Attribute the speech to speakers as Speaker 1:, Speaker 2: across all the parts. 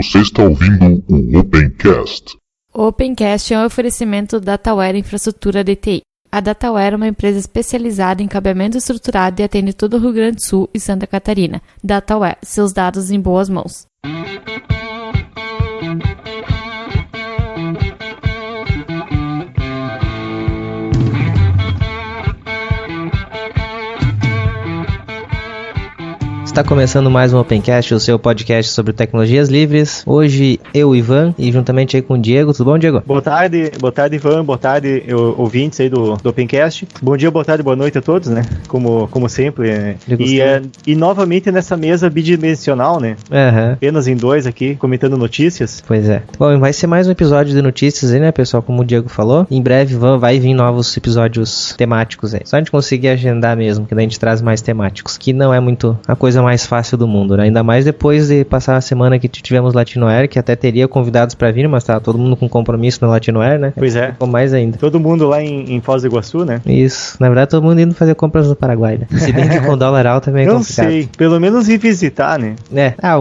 Speaker 1: Você está ouvindo o Opencast.
Speaker 2: O Opencast é um oferecimento da Dataware Infraestrutura de TI. A Dataware é uma empresa especializada em cabeamento estruturado e atende todo o Rio Grande do Sul e Santa Catarina. Dataware, seus dados em boas mãos.
Speaker 3: Está começando mais um Opencast, o seu podcast sobre tecnologias livres. Hoje eu, Ivan, e juntamente aí com o Diego. Tudo bom, Diego?
Speaker 4: Boa tarde, Ivan. Boa tarde, ouvintes aí do Opencast. Bom dia, boa tarde, boa noite a todos, né? Como sempre. Né? E novamente nessa mesa bidimensional, né?
Speaker 3: Uhum.
Speaker 4: Apenas em dois aqui, comentando notícias.
Speaker 3: Pois é. Bom, vai ser mais um episódio de notícias aí, né, pessoal? Como o Diego falou. Em breve vai vir novos episódios temáticos aí. Só a gente conseguir agendar mesmo, que daí a gente traz mais temáticos. Que não é muito a coisa mais fácil do mundo, né? Ainda mais depois de passar a semana que tivemos Latinoair, que até teria convidados pra vir, mas tá todo mundo com compromisso na Latinoair, né?
Speaker 4: Pois é.
Speaker 3: Ficou mais ainda.
Speaker 4: Todo mundo lá em Foz do Iguaçu, né?
Speaker 3: Isso. Na verdade, todo mundo indo fazer compras no Paraguai, né? Se bem que com dólar alto é meio complicado.
Speaker 4: Não sei. Pelo menos ir visitar, né?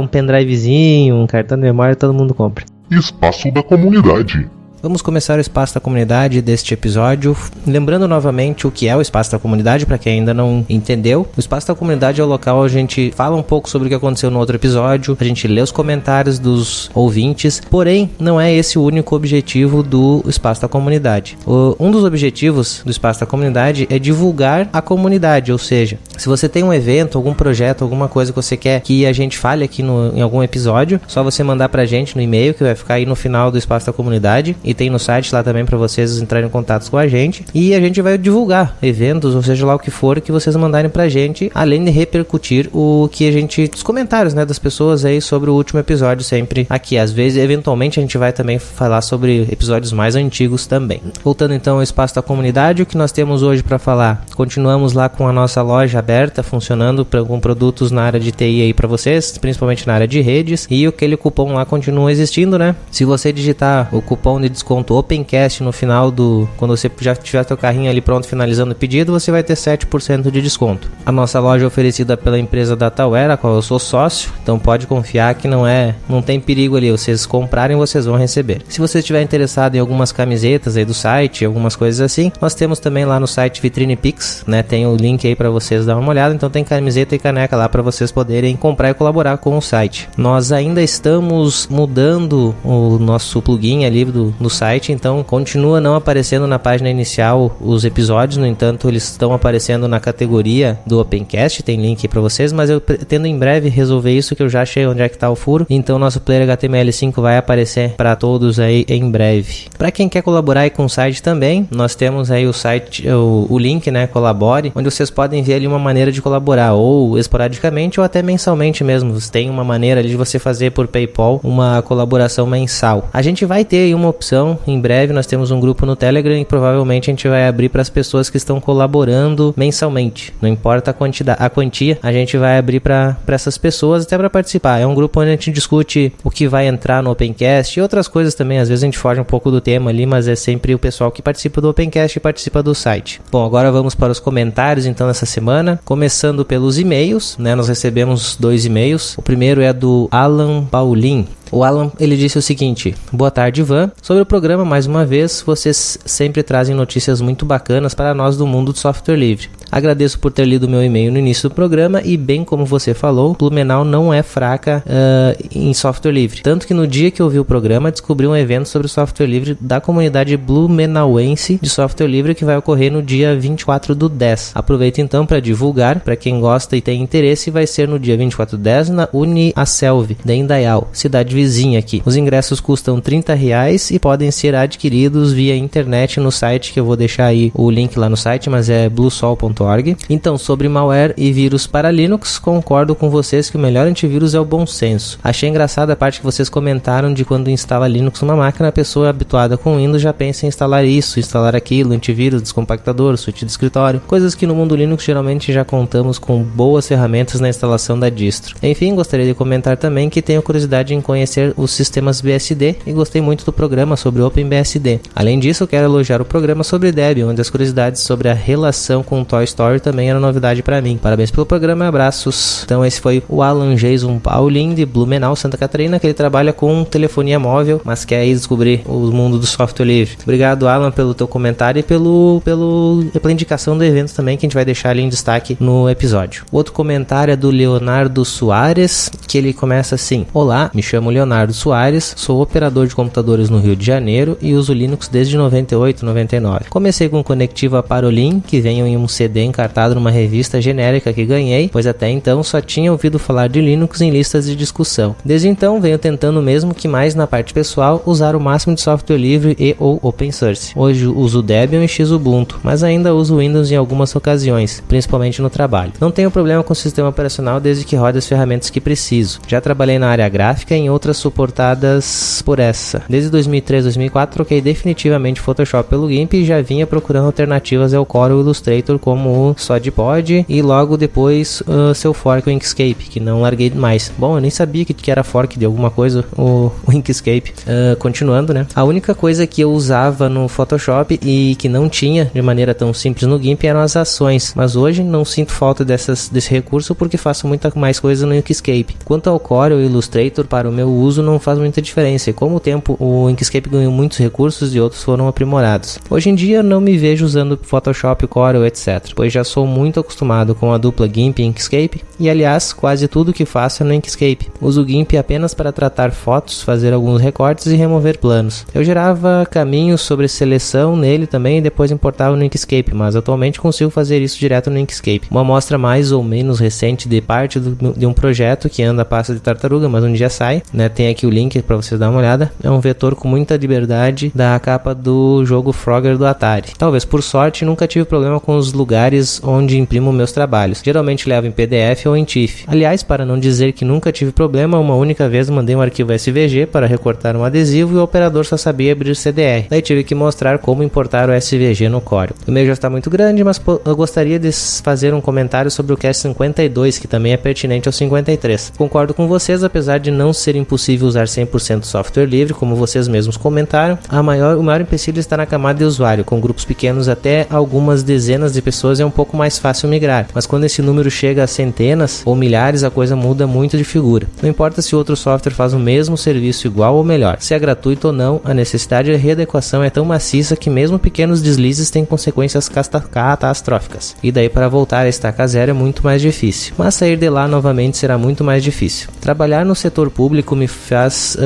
Speaker 3: Um pendrivezinho, um cartão de memória, todo mundo compra.
Speaker 1: Espaço da comunidade.
Speaker 3: Vamos começar o Espaço da Comunidade deste episódio, lembrando novamente o que é o Espaço da Comunidade, para quem ainda não entendeu. O Espaço da Comunidade é o local onde a gente fala um pouco sobre o que aconteceu no outro episódio, a gente lê os comentários dos ouvintes, porém, não é esse o único objetivo do Espaço da Comunidade. Um dos objetivos do Espaço da Comunidade é divulgar a comunidade, ou seja, se você tem um evento, algum projeto, alguma coisa que você quer que a gente fale aqui em algum episódio, só você mandar pra gente no e-mail, que vai ficar aí no final do Espaço da Comunidade, e tem no site lá também para vocês entrarem em contato com a gente, e a gente vai divulgar eventos, ou seja lá o que for que vocês mandarem pra gente, além de repercutir os comentários, né, das pessoas aí sobre o último episódio sempre aqui. Às vezes, eventualmente, a gente vai também falar sobre episódios mais antigos também. Voltando então ao Espaço da Comunidade, o que nós temos hoje para falar? Continuamos lá com a nossa loja aberta, funcionando com produtos na área de TI aí para vocês, principalmente na área de redes, e aquele cupom lá continua existindo, né? Se você digitar o cupom de desconto Opencast no final quando você já tiver seu carrinho ali pronto finalizando o pedido, você vai ter 7% de desconto. A nossa loja é oferecida pela empresa Dataware, a qual eu sou sócio, então pode confiar que não tem perigo ali, vocês comprarem, vocês vão receber. Se você estiver interessado em algumas camisetas aí do site, algumas coisas assim, nós temos também lá no site Vitrine Pix, né, tem o link aí para vocês dar uma olhada, então tem camiseta e caneca lá para vocês poderem comprar e colaborar com o site. Nós ainda estamos mudando o nosso plugin ali do site, então continua não aparecendo na página inicial os episódios, no entanto eles estão aparecendo na categoria do Opencast, tem link aí pra vocês, mas eu pretendo em breve resolver isso, que eu já achei onde é que tá o furo, então nosso player HTML5 vai aparecer para todos aí em breve. Para quem quer colaborar aí com o site também, nós temos aí o site, o link, né, Colabore, onde vocês podem ver ali uma maneira de colaborar, ou esporadicamente ou até mensalmente mesmo. Tem uma maneira ali de você fazer por PayPal uma colaboração mensal. A gente vai ter aí uma opção. Em breve nós temos um grupo no Telegram e provavelmente a gente vai abrir para as pessoas que estão colaborando mensalmente. Não importa a quantia, a gente vai abrir para essas pessoas até para participar. É um grupo onde a gente discute o que vai entrar no Opencast e outras coisas também. Às vezes a gente foge um pouco do tema ali, mas é sempre o pessoal que participa do Opencast e participa do site. Bom, agora vamos para os comentários então nessa semana. Começando pelos e-mails, né? Nós recebemos 2 e-mails. O primeiro é do Alan Paulin. O Alan, ele disse o seguinte: boa tarde, Ivan. Sobre o programa, mais uma vez, vocês sempre trazem notícias muito bacanas para nós do mundo do software livre. Agradeço por ter lido meu e-mail no início do programa e, bem como você falou, Blumenau não é fraca em software livre. Tanto que no dia que eu vi o programa, descobri um evento sobre software livre da comunidade blumenauense de software livre que vai ocorrer no dia 24/10. Aproveito então para divulgar, para quem gosta e tem interesse, vai ser no dia 24/10 na UniAselv, de Indaial, cidade vizinha aqui. Os ingressos custam R$30 e podem ser adquiridos via internet no site, que eu vou deixar aí o link lá no site, mas é bluesol.org. Então, sobre malware e vírus para Linux, concordo com vocês que o melhor antivírus é o bom senso. Achei engraçada a parte que vocês comentaram de quando instala Linux numa máquina, a pessoa habituada com Windows já pensa em instalar isso, instalar aquilo, antivírus, descompactador, switch de escritório, coisas que no mundo Linux geralmente já contamos com boas ferramentas na instalação da distro. Enfim, gostaria de comentar também que tenho curiosidade em conhecer conhecer os sistemas BSD e gostei muito do programa sobre OpenBSD. Além disso, quero elogiar o programa sobre Debian, onde as curiosidades sobre a relação com o Toy Story também eram novidade para mim. Parabéns pelo programa e abraços. Então esse foi o Alan Jason Paulin de Blumenau, Santa Catarina, que ele trabalha com telefonia móvel, mas quer aí descobrir o mundo do software livre. Obrigado, Alan, pelo teu comentário e pela indicação do evento também, que a gente vai deixar ali em destaque no episódio. O outro comentário é do Leonardo Soares, que ele começa assim: Olá, me chamo Leonardo Soares, sou operador de computadores no Rio de Janeiro e uso Linux desde 98, 99. Comecei com conectiva Parolin, que veio em um CD encartado numa revista genérica que ganhei, pois até então só tinha ouvido falar de Linux em listas de discussão. Desde então venho tentando, mesmo que mais na parte pessoal, usar o máximo de software livre e ou open source. Hoje uso Debian e Xubuntu, mas ainda uso Windows em algumas ocasiões, principalmente no trabalho. Não tenho problema com o sistema operacional desde que rode as ferramentas que preciso. Já trabalhei na área gráfica e em outras suportadas por essa. Desde 2003, 2004 troquei definitivamente Photoshop pelo GIMP e já vinha procurando alternativas ao Corel Illustrator como o SodPod e logo depois seu fork, o Inkscape, que não larguei mais. Bom, eu nem sabia que era fork de alguma coisa, o Inkscape. Continuando, né? A única coisa que eu usava no Photoshop e que não tinha de maneira tão simples no GIMP eram as ações, mas hoje não sinto falta desse recurso porque faço muita mais coisa no Inkscape. Quanto ao Corel Illustrator, para o meu uso não faz muita diferença, e com o tempo o Inkscape ganhou muitos recursos e outros foram aprimorados. Hoje em dia não me vejo usando Photoshop, Corel, etc, pois já sou muito acostumado com a dupla GIMP e Inkscape, e aliás quase tudo que faço é no Inkscape. Uso o GIMP apenas para tratar fotos, fazer alguns recortes e remover planos. Eu gerava caminhos sobre seleção nele também e depois importava no Inkscape, mas atualmente consigo fazer isso direto no Inkscape. Uma amostra mais ou menos recente de parte de um projeto que anda a passo de tartaruga, mas um dia sai, né? Tem aqui o link para vocês dar uma olhada. É um vetor com muita liberdade da capa do jogo Frogger do Atari. Talvez por sorte nunca tive problema com os lugares onde imprimo meus trabalhos. Geralmente levo em PDF ou em TIFF. Aliás, para não dizer que nunca tive problema, uma única vez mandei um arquivo SVG para recortar um adesivo e o operador só sabia abrir CDR. Daí tive que mostrar como importar o SVG no Corel. O e-mail já está muito grande, mas eu gostaria de fazer um comentário sobre o Cast 52, que também é pertinente ao 53. Concordo com vocês, apesar de não ser impossível usar 100% software livre, como vocês mesmos comentaram, o maior empecilho está na camada de usuário. Com grupos pequenos até algumas dezenas de pessoas é um pouco mais fácil migrar, mas quando esse número chega a centenas ou milhares, a coisa muda muito de figura. Não importa se outro software faz o mesmo serviço igual ou melhor, se é gratuito ou não, a necessidade de readequação é tão maciça que mesmo pequenos deslizes têm consequências catastróficas. E daí para voltar a estaca zero é muito mais difícil, mas sair de lá novamente será muito mais difícil. Trabalhar no setor público me fez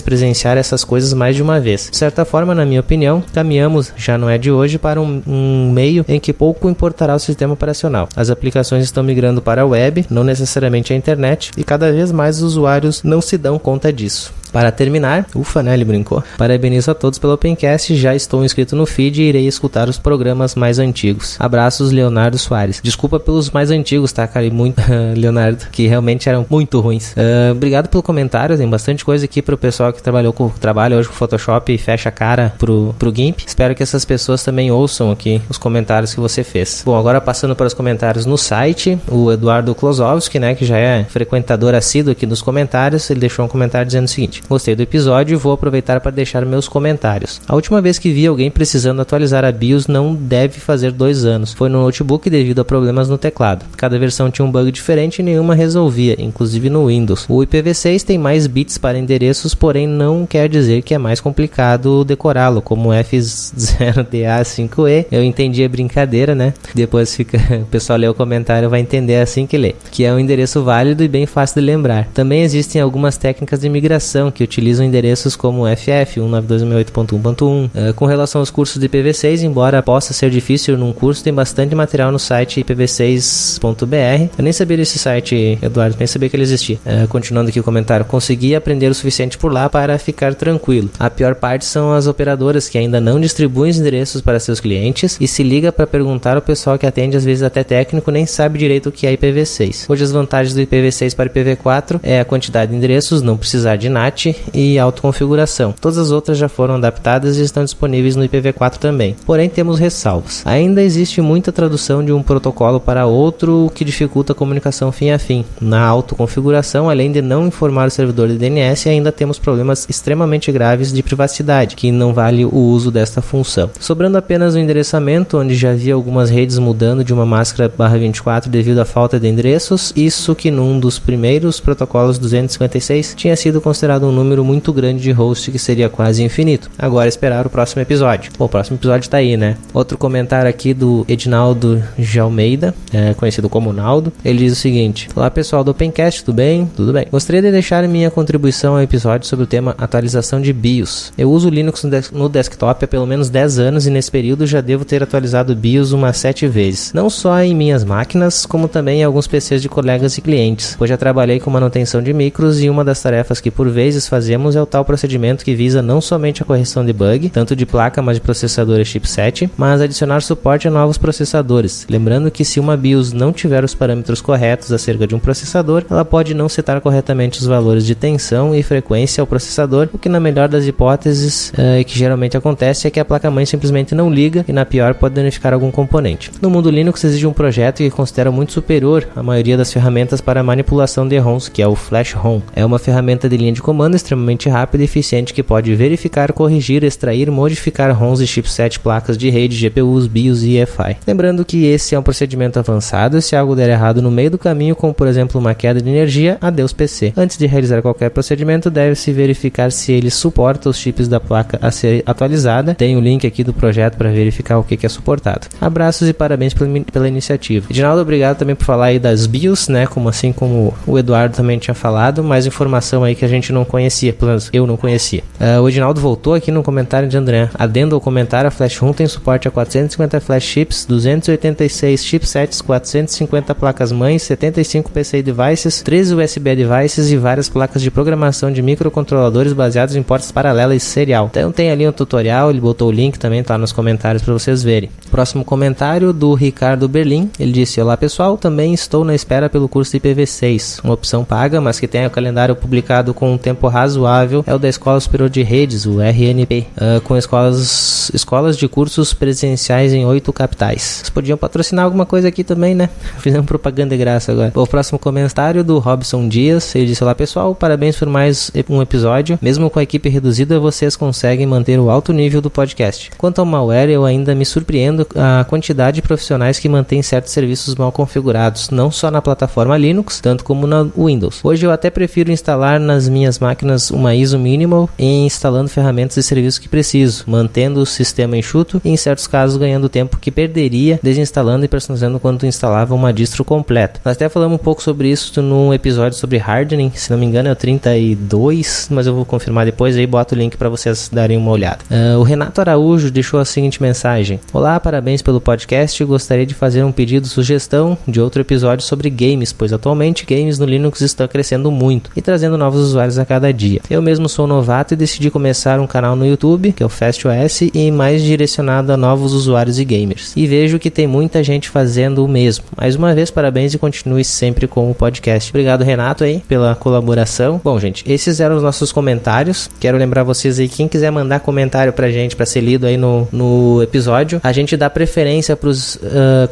Speaker 3: presenciar essas coisas mais de uma vez. De certa forma, na minha opinião, caminhamos, já não é de hoje, para um meio em que pouco importará o sistema operacional. As aplicações estão migrando para a web, não necessariamente a internet, e cada vez mais os usuários não se dão conta disso. Para terminar, ufa, né, ele brincou. Parabenizo a todos pelo Opencast, já estou inscrito no feed e irei escutar os programas mais antigos. Abraços, Leonardo Soares. Desculpa pelos mais antigos, tá, cara? E muito, Leonardo, que realmente eram muito ruins. Obrigado pelo comentário, tem bastante coisa aqui pro pessoal que trabalha hoje com Photoshop e fecha a cara pro GIMP. Espero que essas pessoas também ouçam aqui os comentários que você fez. Bom, agora passando para os comentários no site, o Eduardo Klosowski, né, que já é frequentador assíduo aqui dos comentários, ele deixou um comentário dizendo o seguinte: gostei do episódio e vou aproveitar para deixar meus comentários. A última vez que vi alguém precisando atualizar a BIOS não deve fazer 2 anos. Foi no notebook devido a problemas no teclado. Cada versão tinha um bug diferente e nenhuma resolvia, inclusive no Windows. O IPv6 tem mais bits para endereços, porém não quer dizer que é mais complicado decorá-lo, como F0DA5E. Eu entendi a brincadeira, né? Depois o pessoal lê o comentário, vai entender assim que lê. Que é um endereço válido e bem fácil de lembrar. Também existem algumas técnicas de migração que utilizam endereços como FF 192.168.1.1. Com relação aos cursos de IPv6, embora possa ser difícil num curso, tem bastante material no site ipv6.br. Eu nem sabia desse site, Eduardo, nem sabia que ele existia. Continuando aqui o comentário, consegui aprender o suficiente por lá para ficar tranquilo. A pior parte são as operadoras que ainda não distribuem os endereços para seus clientes e se liga para perguntar ao pessoal que atende, às vezes até técnico, nem sabe direito o que é IPv6. Hoje as vantagens do IPv6 para IPv4 é a quantidade de endereços, não precisar de NAT, suporte e autoconfiguração. Todas as outras já foram adaptadas e estão disponíveis no IPv4 também. Porém, temos ressalvas. Ainda existe muita tradução de um protocolo para outro, o que dificulta a comunicação fim a fim. Na autoconfiguração, além de não informar o servidor de DNS, ainda temos problemas extremamente graves de privacidade, que não vale o uso desta função. Sobrando apenas o endereçamento, onde já havia algumas redes mudando de uma máscara /24 devido à falta de endereços, isso que num dos primeiros protocolos 256 tinha sido considerado um número muito grande de host, que seria quase infinito. Agora esperar o próximo episódio. Bom, o próximo episódio tá aí, né? Outro comentário aqui do Edinaldo de Almeida, conhecido como Naldo. Ele diz o seguinte: olá pessoal do Opencast, tudo bem? Tudo bem. Gostaria de deixar minha contribuição ao episódio sobre o tema atualização de BIOS. Eu uso Linux no desktop há pelo menos 10 anos e nesse período já devo ter atualizado o BIOS umas 7 vezes. Não só em minhas máquinas, como também em alguns PCs de colegas e clientes, pois já trabalhei com manutenção de micros e uma das tarefas que por vezes fazemos é o tal procedimento que visa não somente a correção de bug, tanto de placa mas de processador e chipset, mas adicionar suporte a novos processadores. Lembrando que se uma BIOS não tiver os parâmetros corretos acerca de um processador, ela pode não setar corretamente os valores de tensão e frequência ao processador, o que na melhor das hipóteses, que geralmente acontece, é que a placa-mãe simplesmente não liga e na pior pode danificar algum componente. No mundo Linux existe um projeto que considero muito superior à maioria das ferramentas para manipulação de ROMs, que é o Flash ROM. É uma ferramenta de linha de comando extremamente rápida e eficiente que pode verificar, corrigir, extrair, modificar ROMs e chipset, placas de rede, GPUs, BIOS e EFI. Lembrando que esse é um procedimento avançado e se algo der errado no meio do caminho, como por exemplo uma queda de energia, adeus PC. Antes de realizar qualquer procedimento, deve-se verificar se ele suporta os chips da placa a ser atualizada. Tem o link aqui do projeto para verificar o que é suportado. Abraços e parabéns pela iniciativa. Edinaldo, obrigado também por falar aí das BIOS, né? Assim como o Eduardo também tinha falado, mais informação aí que a gente não conhecia, pelo menos eu não conhecia. O Edinaldo voltou aqui no comentário de André. Adendo ao comentário, a Flash ROM tem suporte a 450 flash chips, 286 chipsets, 450 placas-mães, 75 PCI devices, 13 USB devices e várias placas de programação de microcontroladores baseados em portas paralelas e serial. Então tem ali um tutorial, ele botou o link também, tá nos comentários para vocês verem. Próximo comentário do Ricardo Berlim. Ele disse: olá pessoal, também estou na espera pelo curso de IPv6, uma opção paga, mas que tem o calendário publicado com um tempo razoável, é o da Escola Superior de Redes, o RNP, com escolas de cursos presenciais em 8 capitais. Vocês podiam patrocinar alguma coisa aqui também, né? Fizemos propaganda de graça agora. O próximo comentário do Robson Dias. Ele disse: olá pessoal, parabéns por mais um episódio. Mesmo com a equipe reduzida, vocês conseguem manter o alto nível do podcast. Quanto ao malware, eu ainda me surpreendo a quantidade de profissionais que mantêm certos serviços mal configurados, não só na plataforma Linux, tanto como na Windows. Hoje eu até prefiro instalar nas minhas máquinas uma ISO minimal e instalando ferramentas e serviços que preciso, mantendo o sistema enxuto e em certos casos ganhando tempo que perderia desinstalando e personalizando quando instalava uma distro completa. Nós até falamos um pouco sobre isso num episódio sobre hardening, se não me engano é o 32, mas eu vou confirmar depois, aí boto o link para vocês darem uma olhada. O Renato Araújo deixou a seguinte mensagem: olá, parabéns pelo podcast, gostaria de fazer um pedido, sugestão de outro episódio sobre games, pois atualmente games no Linux estão crescendo muito e trazendo novos usuários a cada dia. Eu mesmo sou novato e decidi começar um canal no YouTube, que é o FastOS, e mais direcionado a novos usuários e gamers. E vejo que tem muita gente fazendo o mesmo. Mais uma vez, parabéns e continue sempre com o podcast. Obrigado, Renato, aí, pela colaboração. Bom, gente, esses eram os nossos comentários. Quero lembrar vocês aí, quem quiser mandar comentário pra gente, pra ser lido aí no episódio, a gente dá preferência pros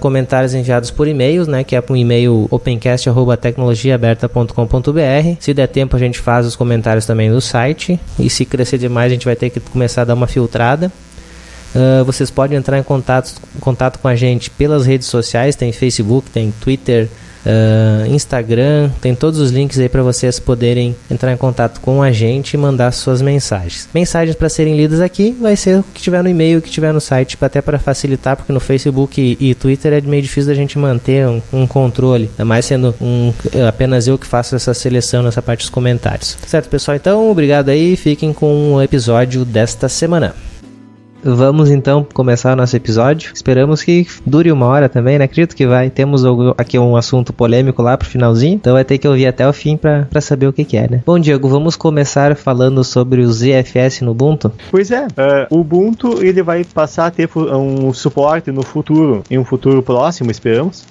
Speaker 3: comentários enviados por e-mails, né, que é um e-mail opencast@tecnologiaaberta.com.br. Se der tempo, a gente faz os comentários também no site, e se crescer demais, a gente vai ter que começar a dar uma filtrada. Vocês podem entrar em contato com a gente pelas redes sociais, tem Facebook, tem Twitter, Instagram, tem todos os links aí para vocês poderem entrar em contato com a gente e mandar suas mensagens. Mensagens para serem lidas aqui vai ser o que tiver no e-mail, o que tiver no site, até para facilitar, porque no Facebook e Twitter é meio difícil da gente manter um controle, mais sendo apenas eu que faço essa seleção nessa parte dos comentários. Certo, pessoal? Então, obrigado aí, fiquem com o episódio desta semana. Vamos então começar o nosso episódio. Esperamos que dure 1 hora também, né? Acredito que vai. Temos aqui um assunto polêmico lá pro finalzinho, então vai ter que ouvir até o fim pra saber o que é, né? Bom, Diego, vamos começar falando sobre o ZFS no Ubuntu?
Speaker 4: Pois é, o Ubuntu ele vai passar a ter um suporte no futuro, em um futuro próximo, esperamos,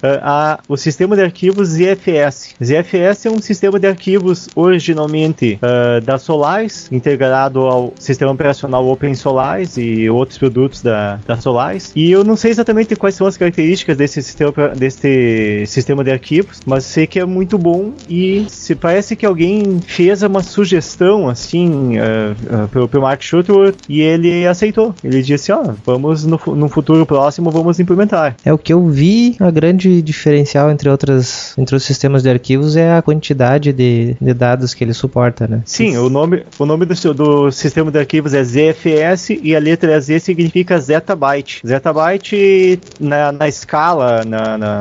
Speaker 4: o sistema de arquivos ZFS. ZFS é um sistema de arquivos originalmente da Solaris, integrado ao sistema operacional OpenSolaris e outros produtos da Solaris. E eu não sei exatamente quais são as características desse sistema de arquivos, mas sei que é muito bom e se parece que alguém fez uma sugestão assim pro Mark Shuttleworth e ele aceitou. Ele disse, vamos no futuro próximo, vamos implementar.
Speaker 3: É o que eu vi, a grande diferencial entre os sistemas de arquivos é a quantidade de dados que ele suporta, né?
Speaker 4: Sim, o nome do sistema de arquivos é ZFS e a letra Z significa zettabyte. Zettabyte na escala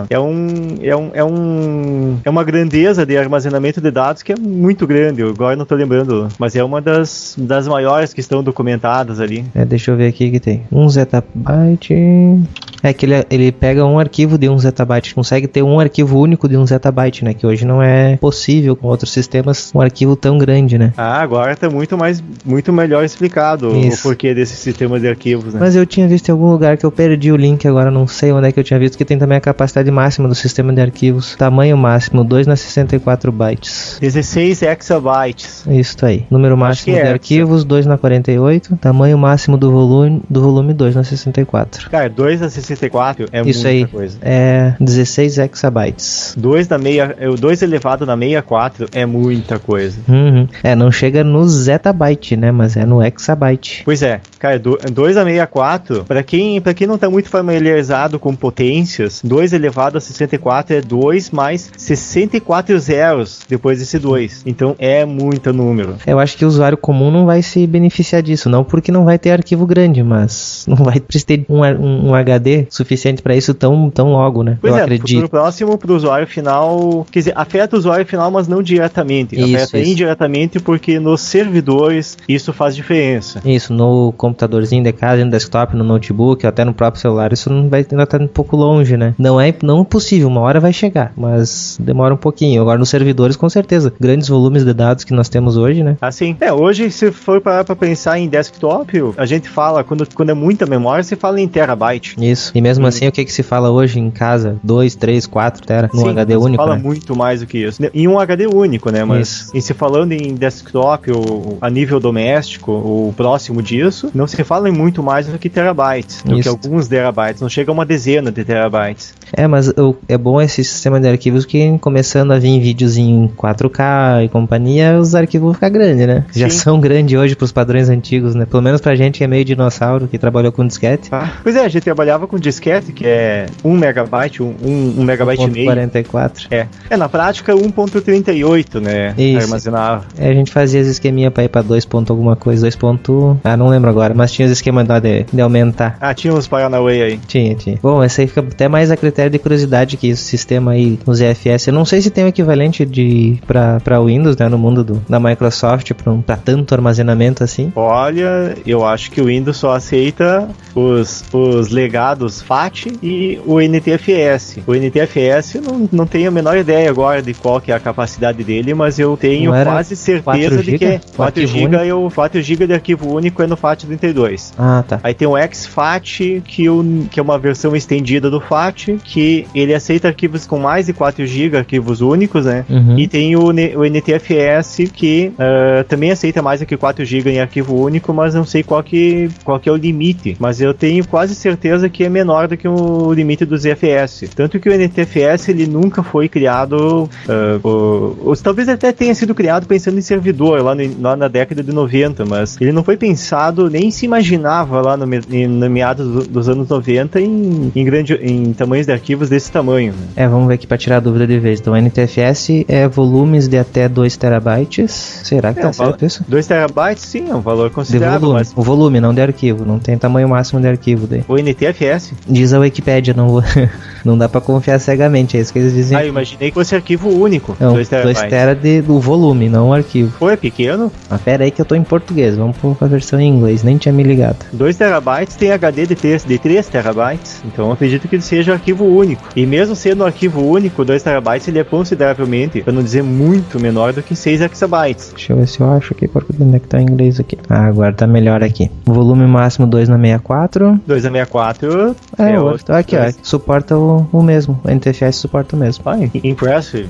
Speaker 4: é uma grandeza de armazenamento de dados que é muito grande. Agora não estou lembrando, mas é uma das maiores que estão documentadas ali.
Speaker 3: Deixa eu ver aqui que tem 1 zettabyte. É que ele pega um arquivo de 1 zettabyte, consegue ter um arquivo único de 1 zettabyte, né? Que hoje não é possível com outros sistemas um arquivo tão grande, né?
Speaker 4: Agora está muito melhor explicado o porquê desse sistema de arquivos, né?
Speaker 3: Mas eu tinha visto em algum lugar que eu perdi o link, agora não sei onde é que eu tinha visto, que tem também a capacidade máxima do sistema de arquivos. Tamanho máximo, 2 na 64 bytes.
Speaker 4: 16 exabytes.
Speaker 3: Isso aí. Número máximo de arquivos, 2 na 48. Tamanho máximo do volume 2 na 64.
Speaker 4: Cara, 2 na 64 é
Speaker 3: isso muita
Speaker 4: coisa.
Speaker 3: É 16 exabytes.
Speaker 4: 2 elevado na 64 é muita coisa.
Speaker 3: Uhum. Não chega no zettabyte, né? Mas é no exabyte.
Speaker 4: Pois é. Cara, 2 a 64, pra quem não tá muito familiarizado com potências, 2 elevado a 64 é 2 mais 64 zeros depois desse 2. Então é muito número.
Speaker 3: Eu acho que o usuário comum não vai se beneficiar disso, não porque não vai ter arquivo grande, mas não vai precisar ter um HD suficiente para isso tão logo, né?
Speaker 4: Pois acredito. No próximo pro usuário final, quer dizer, afeta o usuário final, mas não diretamente. Afeta indiretamente porque nos servidores isso faz diferença.
Speaker 3: Isso, no computadorzinho de casa, no desktop, no notebook, até no próprio celular, isso ainda tá um pouco longe, né? Não é possível, uma hora vai chegar, mas demora um pouquinho. Agora nos servidores, com certeza, grandes volumes de dados que nós temos hoje, né?
Speaker 4: Assim, hoje se for parar pra pensar em desktop, a gente fala, quando é muita memória, se fala em terabyte.
Speaker 3: Isso, e mesmo assim, o que se fala hoje em casa? 2, 3, 4 tera, num HD único,
Speaker 4: fala
Speaker 3: né?
Speaker 4: muito mais do que isso. Em um HD único, né? Mas e se falando em desktop ou a nível doméstico, ou próximo disso, não se fala em muito mais do que terabytes, do que alguns terabytes, não chega a uma dezena de terabytes.
Speaker 3: Mas é bom esse sistema de arquivos que começando a vir vídeos em 4K e companhia, os arquivos vão ficar grandes, né? Sim. Já são grandes hoje pros padrões antigos, né? Pelo menos pra gente que é meio dinossauro, que trabalhou com disquete.
Speaker 4: Pois a gente trabalhava com disquete, que é 1 megabyte, 1 megabyte e meio.
Speaker 3: 1.44.
Speaker 4: Na prática 1.38, né?
Speaker 3: Isso.
Speaker 4: Armazenava.
Speaker 3: A gente fazia esse esqueminha pra ir pra 2 ponto alguma coisa, 2 ponto... não lembro agora, mas tinha os esquemas lá de aumentar.
Speaker 4: Tinha uns Paranauê aí.
Speaker 3: Tinha. Bom, esse aí fica até mais a critério de curiosidade que esse sistema aí, o ZFS. Eu não sei se tem um equivalente pra Windows, né, no mundo da Microsoft, pra tanto armazenamento assim.
Speaker 4: Olha, eu acho que o Windows só aceita os legados FAT e o NTFS. O NTFS não tenho a menor ideia agora de qual que é a capacidade dele, mas eu tenho quase certeza de que é 4 GB de arquivo único é no FAT32.
Speaker 3: Tá.
Speaker 4: Aí tem o exFAT, que é uma versão estendida do FAT, que ele aceita arquivos com mais de 4 GB, arquivos únicos, né?
Speaker 3: Uhum.
Speaker 4: E tem o NTFS, que também aceita mais do que 4 GB em arquivo único, mas não sei qual que é o limite. Mas eu tenho quase certeza que é menor do que o limite do ZFS. Tanto que o NTFS, ele nunca foi criado, talvez até tenha sido criado pensando em servidor, lá na década de 90, mas ele não foi pensado, nem se imaginava lá no meados dos anos 90 em tamanhos de arquivos desse tamanho, né?
Speaker 3: Vamos ver aqui para tirar a dúvida de vez. Então, NTFS é volumes de até 2 terabytes. Será que tá certo isso?
Speaker 4: 2 terabytes, sim, é um valor
Speaker 3: De
Speaker 4: considerável.
Speaker 3: volume.
Speaker 4: Mas
Speaker 3: O volume, não de arquivo. Não tem tamanho máximo de arquivo daí.
Speaker 4: o NTFS.
Speaker 3: Diz a Wikipédia, não vou... não dá pra confiar cegamente, é isso que eles dizem.
Speaker 4: Eu imaginei que fosse arquivo único.
Speaker 3: Não,
Speaker 4: 2 terabytes.
Speaker 3: 2 tera do volume, não o arquivo.
Speaker 4: Pô, é pequeno.
Speaker 3: Mas pera aí que eu tô em português, vamos pôr a versão em inglês, nem tinha me ligado.
Speaker 4: 2 terabytes tem HD de 3 terabytes. Então eu acredito que ele seja arquivo único. E mesmo sendo um arquivo único, 2 terabytes ele é consideravelmente, para não dizer muito menor do que 6 exabytes.
Speaker 3: Deixa eu ver se eu acho aqui, onde é que tá em inglês aqui. Agora tá melhor aqui. Volume máximo 2 na 64.
Speaker 4: 2 na 64
Speaker 3: outro. Aqui, ó, suporta o mesmo. O NTFS suporta o mesmo.
Speaker 4: Impressive.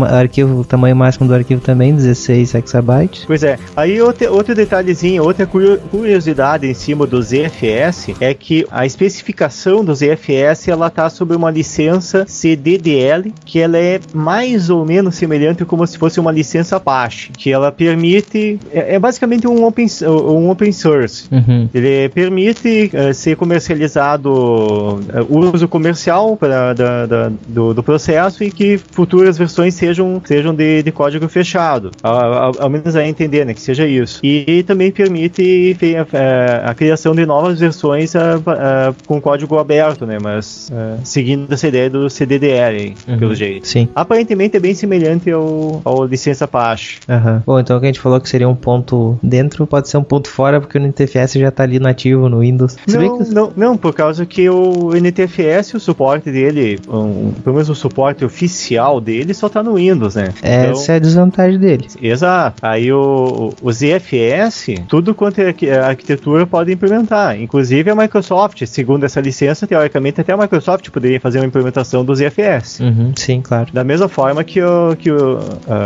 Speaker 3: Arquivo, tamanho máximo do arquivo também, 16 exabytes.
Speaker 4: Pois é. Aí outro detalhezinho, outra curiosidade em cima do ZFS é que a especificação do ZFS ela tá sob uma licença CDDL, que ela é mais ou menos semelhante como se fosse uma licença Apache, que ela permite, é basicamente um open source.
Speaker 3: Uhum.
Speaker 4: Ele permite ser comercializado, uso comercial do processo e que futuras versões sejam de código fechado, ao menos a entender, né, que seja isso. E também permite a criação de novas versões com código aberto, né, mas seguindo essa ideia do CDDL, pelo jeito.
Speaker 3: Sim.
Speaker 4: Aparentemente é bem semelhante ao licença Apache.
Speaker 3: Bom, então o que a gente falou que seria um ponto dentro, pode ser um ponto fora, porque o NTFS já tá ali nativo no Windows.
Speaker 4: Não, por causa que o NTFS, o suporte dele, pelo menos o suporte oficial dele, só tá no Windows, né?
Speaker 3: Essa é a desvantagem dele.
Speaker 4: Exato. Aí o ZFS, tudo quanto é arquitetura pode implementar. Inclusive a Microsoft, segundo essa licença, teoricamente até a Microsoft poderia fazer uma implementação do ZFS.
Speaker 3: Sim, claro.
Speaker 4: Da mesma forma que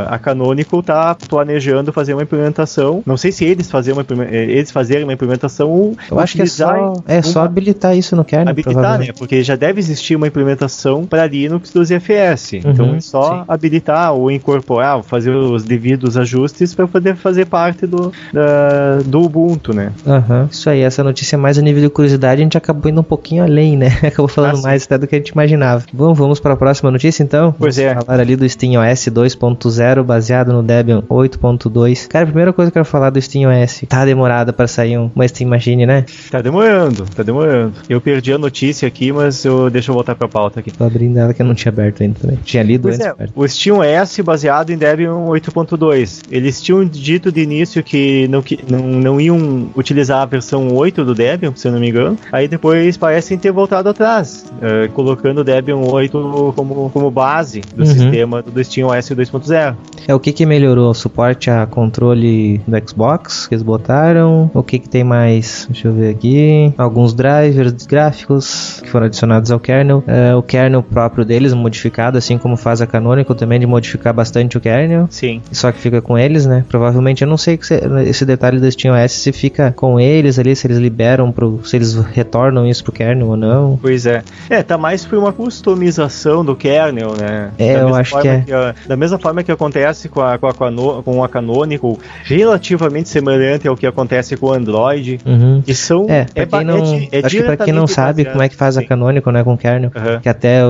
Speaker 4: a Canonical tá planejando fazer uma implementação. Não sei se eles fazerem uma implementação ou
Speaker 3: eu acho que é só habilitar isso no kernel.
Speaker 4: Habilitar, né? Porque já deve existir uma implementação para Linux do ZFS. Então é só habilitar ou incorporar, fazer os devidos ajustes para poder fazer parte do Ubuntu, né?
Speaker 3: Isso aí, essa notícia é mais a nível de curiosidade, a gente acabou indo um pouquinho além, né? Acabou falando mais até do que a gente imaginava. Bom, vamos para a próxima notícia então?
Speaker 4: Pois é.
Speaker 3: Falar ali do SteamOS 2.0 baseado no Debian 8.2. Cara, a primeira coisa que eu quero falar do SteamOS, tá demorada para sair uma Steam Machine, né?
Speaker 4: Tá demorando. Eu perdi a notícia aqui, mas deixa eu voltar pra pauta aqui.
Speaker 3: Tô abrindo ela que eu não tinha aberto ainda também. Tinha lido antes.
Speaker 4: O SteamOS baseado em Debian 8.2. Eles tinham dito de início que não iam utilizar a versão 8 do Debian, se eu não me engano. Aí depois parecem ter voltado atrás, colocando o Debian 8 como base do sistema do SteamOS 2.0.
Speaker 3: O que melhorou? O suporte a controle do Xbox que eles botaram? O que tem mais? Deixa eu ver aqui. Alguns drivers gráficos que foram adicionados ao kernel. O kernel próprio deles modificado, assim como faz a Canonical também, de modificar bastante o kernel.
Speaker 4: Sim.
Speaker 3: Só que fica com eles, né? Provavelmente, eu não sei esse detalhe do SteamOS, se fica com eles ali, se eles liberam, se eles retornam isso pro kernel ou não.
Speaker 4: Pois é. Tá mais por uma customização do kernel, né?
Speaker 3: Eu acho que é.
Speaker 4: Da mesma forma que acontece com a Canonical, relativamente semelhante ao que acontece com o Android.
Speaker 3: E são... acho que pra quem não sabe como é que faz a Canonical, né, com o kernel, que até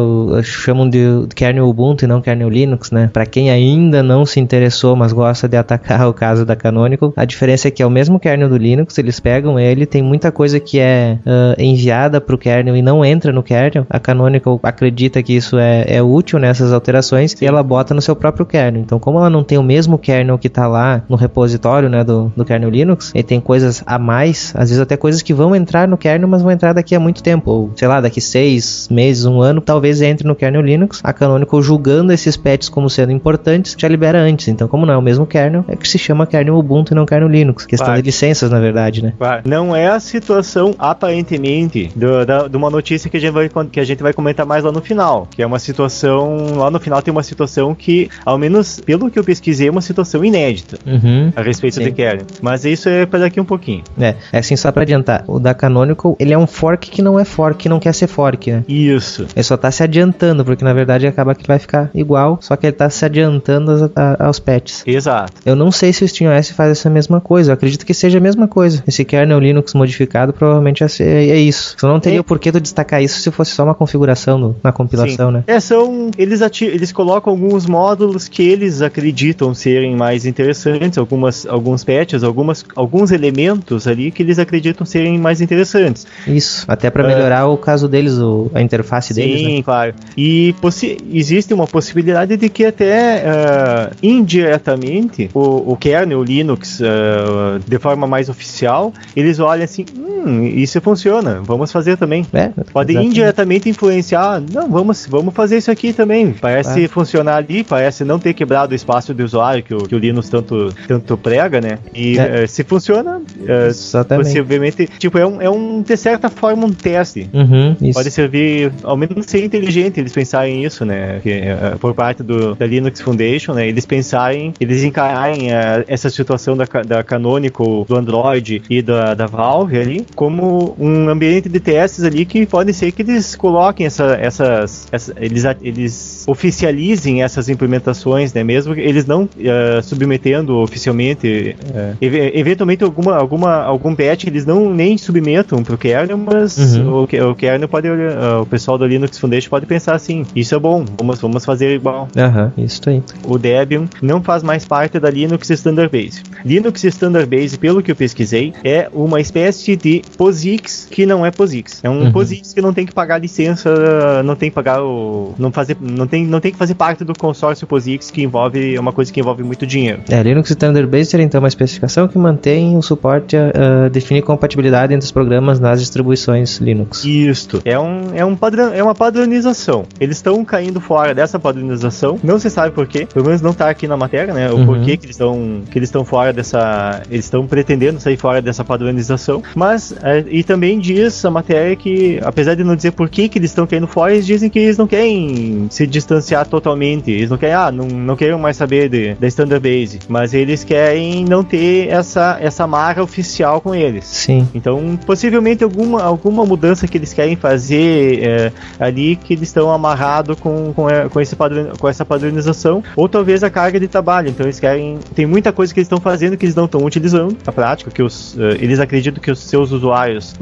Speaker 3: chamam de kernel Ubuntu e não kernel Linux, né? Pra quem ainda não se interessou, mas gosta de atacar o caso da Canonical, a diferença é que é o mesmo kernel do Linux, eles pegam ele, tem muita coisa que é enviada pro kernel e não entra no kernel. A Canonical acredita que isso é útil nessas alterações e ela bota no seu próprio kernel. Então, como ela não tem o mesmo kernel que tá lá no repositório, né, do kernel Linux, ele tem coisas a mais, às vezes até coisas que vão entrar no kernel, mas vão entrar daqui a muito tempo, ou sei lá, daqui 6 meses, 1 ano, talvez entre no kernel Linux. A Canonical, julgando esses patches como sendo importantes, já libera antes. Então, como não é o mesmo kernel, é que se chama kernel Ubuntu e não kernel Linux. Questão de licenças, na verdade, né?
Speaker 4: Não é a situação, aparentemente, de uma notícia que a gente vai comentar mais lá no final, que é uma situação, lá no final tem uma situação que, ao menos pelo que eu pesquisei, é uma situação inédita a respeito do kernel. Mas isso é para daqui um pouquinho.
Speaker 3: É assim, só para adiantar, o da Canonical, ele é um fork que não é fork, que não quer ser fork, né?
Speaker 4: Isso.
Speaker 3: Ele só tá se adiantando, porque na verdade acaba que vai ficar igual, só que ele tá se adiantando aos patches.
Speaker 4: Exato.
Speaker 3: Eu não sei se o SteamOS faz essa mesma coisa, eu acredito que seja a mesma coisa. Esse kernel Linux modificado provavelmente é isso. Você não teria o porquê de destacar isso se fosse só uma configuração na compilação, né?
Speaker 4: Eles colocam alguns módulos que eles acreditam serem mais interessantes, alguns patches, alguns elementos ali que eles acreditam serem mais interessantes.
Speaker 3: Isso, até para melhorar o caso deles, a interface deles, né?
Speaker 4: Sim, claro. E existe uma possibilidade de que até indiretamente o kernel, o Linux, de forma mais oficial, eles olham assim, isso funciona, vamos fazer também. Pode indiretamente influenciar, não, vamos fazer isso aqui também. Parece funcionar ali, parece não ter quebrado o espaço do usuário que o Linux tanto prega, né? E se funciona, possivelmente, tipo, de certa forma um teste. Pode servir, ao menos ser inteligente eles pensarem isso, né? Por parte da Linux Foundation, né? Eles encararem essa situação da Canonical, do Android e da Valve ali, como um ambiente de testes ali que pode ser que eles coloquem eles oficializem essas implementações, né? Mesmo que eles não submetendo oficialmente, eventualmente algum patch eles não nem submetam pro kernel, mas o kernel pode, o pessoal da Linux Foundation pode pensar assim, isso é bom, vamos fazer igual.
Speaker 3: Isso aí.
Speaker 4: O Debian não faz mais parte da Linux Standard Base. Linux Standard Base, pelo que eu pesquisei, é uma espécie de POSIX que não é POSIX. É um POSIX que não tem que pagar licença, não tem que pagar não tem que fazer parte do consórcio POSIX, que é uma coisa que envolve muito dinheiro.
Speaker 3: Linux Standard Base seria então uma especificação que mantém o suporte a definir compatibilidade entre os programas nas distribuições Linux.
Speaker 4: Isto. É uma padronização. Eles estão caindo fora dessa padronização. Não se sabe por quê. Pelo menos não está aqui na matéria, né? O porquê que eles estão fora dessa... Eles estão pretendendo sair fora dessa padronização. Mas, e também diz a matéria que, apesar de não dizer por que eles estão caindo fora, eles dizem que eles não querem se distanciar totalmente. Eles não querem, não querem mais saber da Standard Base. Mas eles querem não ter essa marca oficial com eles.
Speaker 3: Sim.
Speaker 4: Então, possivelmente alguma mudança que eles querem fazer ali, que eles estão amarrados com essa padronização, ou talvez a carga de trabalho. Então eles querem... Tem muita coisa que eles estão fazendo que eles não estão utilizando na prática, que eles acreditam que os seus usuários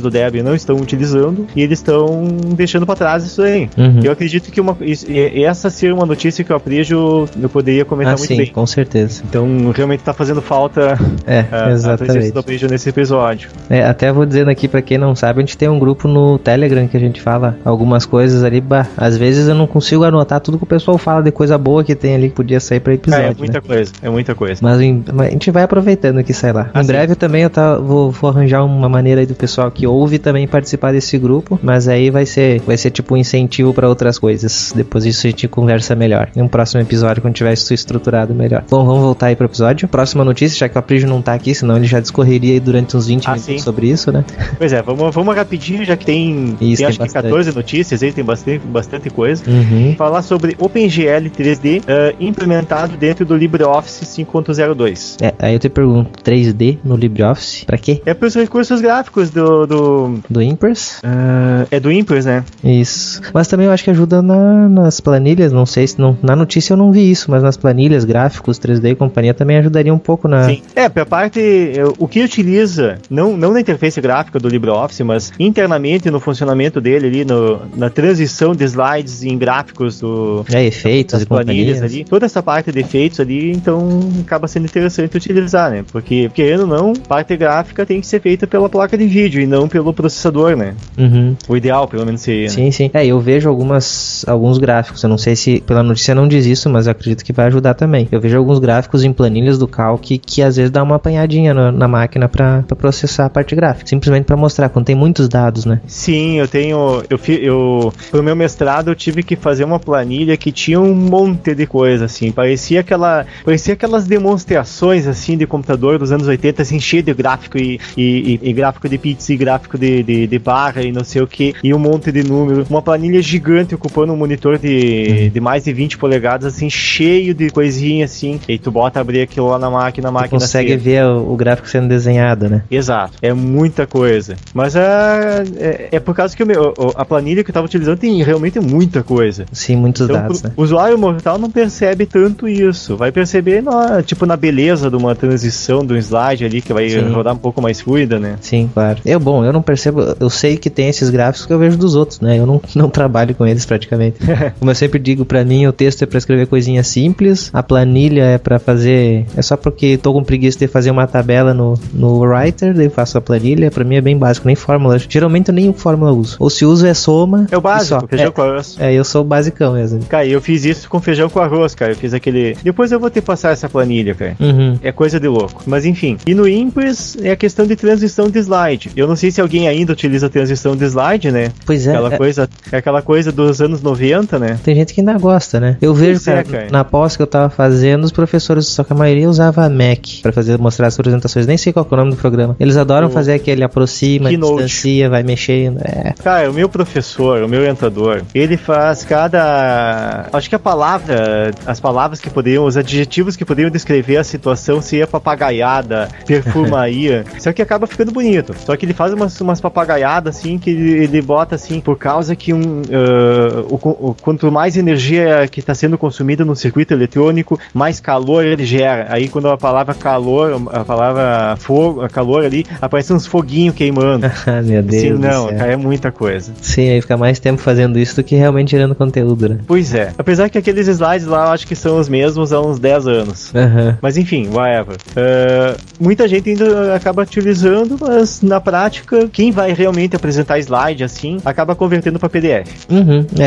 Speaker 4: do Debian não estão utilizando, e eles estão deixando para trás isso aí. Eu acredito que essa seria uma notícia que o Aprijo eu poderia comentar muito bem.
Speaker 3: Com certeza.
Speaker 4: Então realmente está fazendo falta a presença do Aprijo nesse episódio.
Speaker 3: Até vou dizendo aqui, para quem não sabe, a gente tem um grupo no Telegram que a gente fala algumas coisas ali, às vezes eu não consigo anotar tudo que o pessoal fala de coisa boa que tem ali que podia sair para episódio.
Speaker 4: É muita coisa.
Speaker 3: Mas a gente vai aproveitando que sai lá. Em breve também eu vou arranjar uma maneira aí do pessoal que ouve também participar desse grupo, mas aí vai ser tipo um incentivo para outras coisas. Depois disso a gente conversa melhor. Em um próximo episódio, quando tiver isso estruturado melhor. Bom, vamos voltar aí pro episódio. Próxima notícia, já que o Aprijo não tá aqui, senão ele já discorreria aí durante uns 20 minutos sobre isso, né?
Speaker 4: Pois é, vamos rapidinho, já que tem acho que 14 notícias aí, tem bastante coisa. Falar sobre OpenGL 3D implementado dentro do LibreOffice 5.02.
Speaker 3: Aí eu te pergunto, 3D no LibreOffice, pra quê?
Speaker 4: É para os recursos gráficos do
Speaker 3: Impress?
Speaker 4: É do Impress, né?
Speaker 3: Isso. Mas também eu acho que ajuda nas planilhas, não sei se na notícia eu não vi isso, mas nas planilhas, gráficos, 3D e companhia também ajudaria um pouco na...
Speaker 4: Sim. Pra parte, o que utiliza, não na interface gráfica do LibreOffice, mas internamente no funcionamento dele ali, na transição de slides em gráficos
Speaker 3: efeitos e
Speaker 4: planilhas ali, toda essa parte de efeitos ali, então acaba sendo interessante utilizar, né? Porque, querendo ou não, parte gráfica tem que ser feita pela placa de vídeo e não pelo processador, né? O ideal, pelo menos, seria.
Speaker 3: Sim. Eu vejo alguns gráficos, eu não sei se pela notícia não diz isso, mas eu acredito que vai ajudar também. Eu vejo alguns gráficos em planilhas do Calc que às vezes dá uma apanhadinha na máquina pra processar a parte gráfica, simplesmente pra mostrar, quando tem muitos dados, né?
Speaker 4: Sim, pro meu mestrado eu tive que fazer uma planilha que tinha um monte de coisa, assim, parecia aquelas demonstrações, assim, de computador dos anos 80, assim, cheio de gráfico e gráfico de pizza e gráfico de barra e não sei o que, e um monte de número, uma planilha gigante ocupando um monitor de mais de 20 polegadas, assim, cheio de coisinha, assim, e tu abrir aquilo lá na máquina, a máquina
Speaker 3: consegue ver o gráfico sendo desenhado, né?
Speaker 4: Exato, é muita coisa, mas é por causa que a planilha que eu tava utilizando tem realmente muita coisa.
Speaker 3: Sim, muitos dados, né?
Speaker 4: O usuário mortal não percebe tanto isso, vai perceber na beleza de uma transição de um slide ali, que vai rodar um pouco mais fluida, né?
Speaker 3: Sim, claro. Eu não percebo, eu sei que tem esses gráficos que eu vejo dos outros, né? Eu não trabalho com eles praticamente. Como eu sempre digo, pra mim o texto é pra escrever coisinhas simples, a planilha é pra fazer, é só porque tô com preguiça de fazer uma tabela no Writer, daí eu faço a planilha, pra mim é bem básico, nem fórmula. Geralmente eu nem fórmula uso. Ou se uso é soma.
Speaker 4: É o básico, feijão com arroz.
Speaker 3: Eu sou o basicão mesmo.
Speaker 4: Cara, eu fiz isso com feijão com arroz, cara. Eu fiz aquele... Depois eu vou ter que passar essa planilha, cara. É coisa de louco. Mas enfim. E no Impress é a questão de transição de slide. Eu não sei se alguém ainda utiliza transição de slide, né?
Speaker 3: Pois é.
Speaker 4: Aquela coisa dos anos 90, né?
Speaker 3: Tem gente que ainda gosta, né? Eu vejo, cara, na pós que eu tava fazendo, os professores, só que a maioria usava Mac pra mostrar as apresentações. Nem sei qual é o nome do programa. Eles adoram fazer aquele aproxima, Keynote. Distancia, vai mexendo.
Speaker 4: Cara, o meu professor, o meu orientador, ele faz acho que as palavras que poderiam, os adjetivos que poderiam descrever a situação seria papagaiada, perfumaria. Só que acaba ficando bonito. Só que ele faz umas papagaiadas assim, que ele bota assim, por causa que quanto mais energia que está sendo consumida no circuito eletrônico, mais calor ele gera. Aí quando a palavra calor, a palavra fogo, calor ali, aparece uns foguinhos queimando.
Speaker 3: Meu Deus.
Speaker 4: Sim, não, cara, é muita coisa.
Speaker 3: Sim, aí fica mais tempo fazendo isso do que realmente gerando conteúdo, né?
Speaker 4: Pois é. Apesar que aqueles slides lá eu acho que são os mesmos há uns 10 anos. Mas enfim, whatever. Muita gente ainda acaba utilizando, mas na prática, quem vai realmente apresentar slide assim, acaba convertendo para PDF.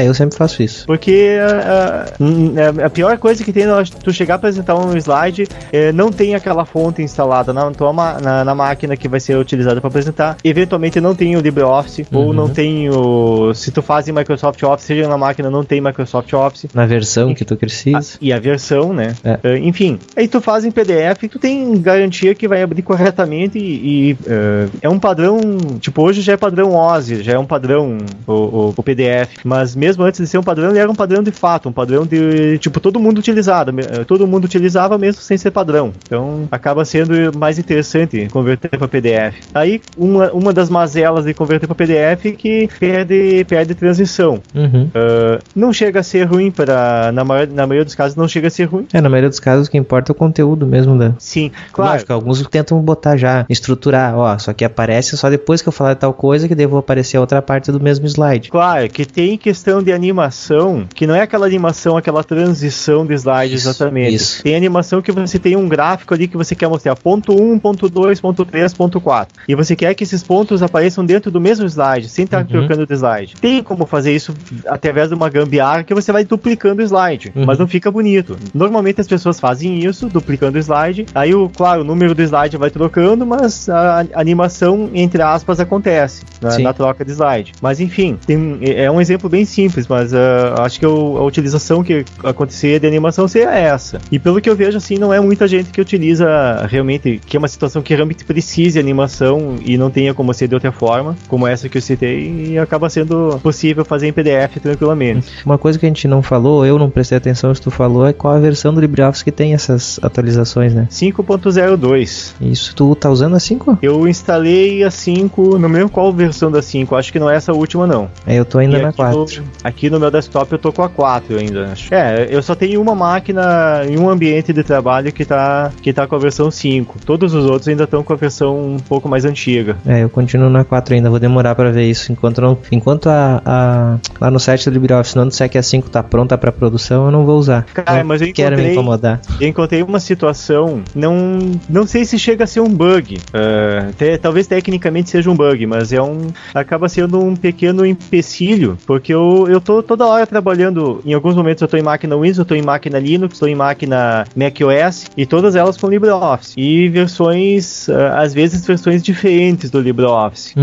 Speaker 3: Eu sempre faço isso.
Speaker 4: Porque a pior coisa que tem tu chegar a apresentar um slide, não tem aquela fonte instalada na máquina que vai ser utilizada para apresentar. Eventualmente não tem o LibreOffice, ou não tem se tu faz em Microsoft Office, seja na máquina não tem Microsoft Office.
Speaker 3: Na versão que tu precisa.
Speaker 4: E a versão, né? Enfim, aí tu faz em PDF e tu tem garantia que vai abrir corretamente e é um padrão, tipo, hoje já é padrão OSI, já é um padrão o PDF, mas mesmo antes de ser um padrão, ele era um padrão de fato, um padrão de, tipo, todo mundo utilizava mesmo sem ser padrão. Então, acaba sendo mais interessante converter para PDF. Aí, uma das mazelas de converter para PDF é que perde transição. Não chega a ser ruim na maioria dos casos não chega a ser ruim.
Speaker 3: Na maioria dos casos o que importa é o conteúdo mesmo, né?
Speaker 4: Sim, claro.
Speaker 3: Lógico, alguns tentam botar já, estruturar, só que aparece só depois que eu falar tal coisa que devo aparecer a outra parte do mesmo slide.
Speaker 4: Claro, que tem questão de animação, que não é aquela animação, aquela transição de slide exatamente. Isso. Tem animação que você tem um gráfico ali que você quer mostrar ponto 1, ponto 2, ponto 3, ponto 4. E você quer que esses pontos apareçam dentro do mesmo slide, sem estar trocando de slide. Tem como fazer isso através de uma gambiarra que você vai duplicando o slide, mas não fica bonito. Normalmente as pessoas fazem isso, duplicando o slide, aí o número do slide vai trocando, mas a animação, entre aspas, acontece na troca de slide. Mas enfim, é um exemplo bem simples, mas acho que a utilização que acontecer de animação seria essa. E pelo que eu vejo, assim, não é muita gente que utiliza realmente, que é uma situação que realmente precise de animação e não tenha como ser de outra forma, como essa que eu citei, e acaba sendo possível fazer em PDF tranquilamente.
Speaker 3: Uma coisa que a gente não falou, eu não prestei atenção se tu falou, é qual a versão do LibreOffice que tem essas atualizações, né?
Speaker 4: 5.02.
Speaker 3: Isso, tu tá usando a 5?
Speaker 4: Eu instalei a 5, não lembro qual versão da 5, acho que não é essa última não.
Speaker 3: Eu tô ainda na 4.
Speaker 4: Aqui no meu desktop eu tô com a 4 ainda, acho. Eu só tenho uma máquina em um ambiente de trabalho que tá com a versão 5. Todos os outros ainda estão com a versão um pouco mais antiga.
Speaker 3: Eu continuo na 4 ainda, vou demorar pra ver isso. Enquanto lá no site do LibreOffice não disser que a 5 tá pronta pra produção, eu não vou usar.
Speaker 4: Cara, mas eu
Speaker 3: quero me incomodar.
Speaker 4: Eu encontrei uma situação, não sei se chega a ser um bug. Talvez tecnicamente seja um bug, mas acaba sendo um pequeno empecilho, porque eu tô toda hora trabalhando, em alguns momentos eu tô em máquina Windows, eu tô em máquina Linux, tô em máquina macOS, e todas elas com LibreOffice. E versões, às vezes versões diferentes do LibreOffice.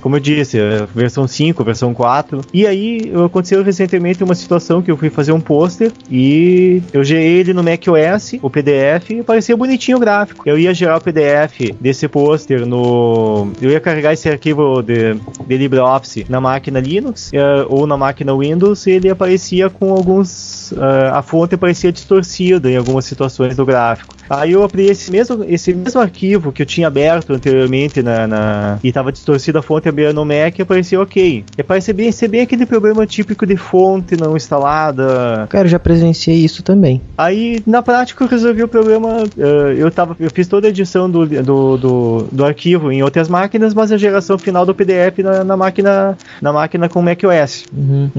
Speaker 4: Como eu disse, versão 5, versão 4. E aí aconteceu recentemente uma situação que eu fui fazer um pôster e eu gerei ele no macOS, o PDF, e parecia bonitinho o gráfico. Eu ia gerar o PDF desse pôster eu ia carregar esse arquivo de LibreOffice na máquina Linux ou na máquina Windows, e ele aparecia com alguns... a fonte aparecia distorcida em algumas situações do gráfico. Aí eu abri esse mesmo arquivo que eu tinha aberto anteriormente e estava distorcida a fonte aberta no Mac e apareceu ok. E parece ser bem aquele problema típico de fonte não instalada.
Speaker 3: Cara, eu já presenciei isso também.
Speaker 4: Aí, na prática, eu resolvi o problema. Eu fiz toda a edição do arquivo em outras máquinas, mas a geração final do PDF na máquina com macOS.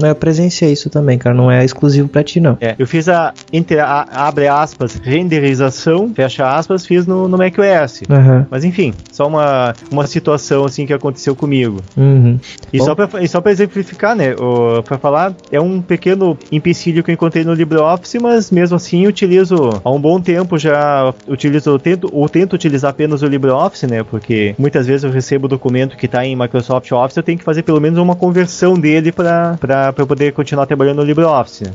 Speaker 3: Eu presenciei isso também, cara. Não é exclusivo pra ti, não.
Speaker 4: Eu fiz abre aspas, renderização, fecha aspas, fiz no macOS. Mas enfim, só uma situação assim que aconteceu comigo. E só pra exemplificar, né, pra falar, é um pequeno empecilho que eu encontrei no LibreOffice, mas mesmo assim utilizo há um bom tempo tento utilizar apenas o LibreOffice, né, porque muitas vezes eu recebo documento que está em Microsoft Office, eu tenho que fazer pelo menos uma conversão dele para poder continuar trabalhando no LibreOffice.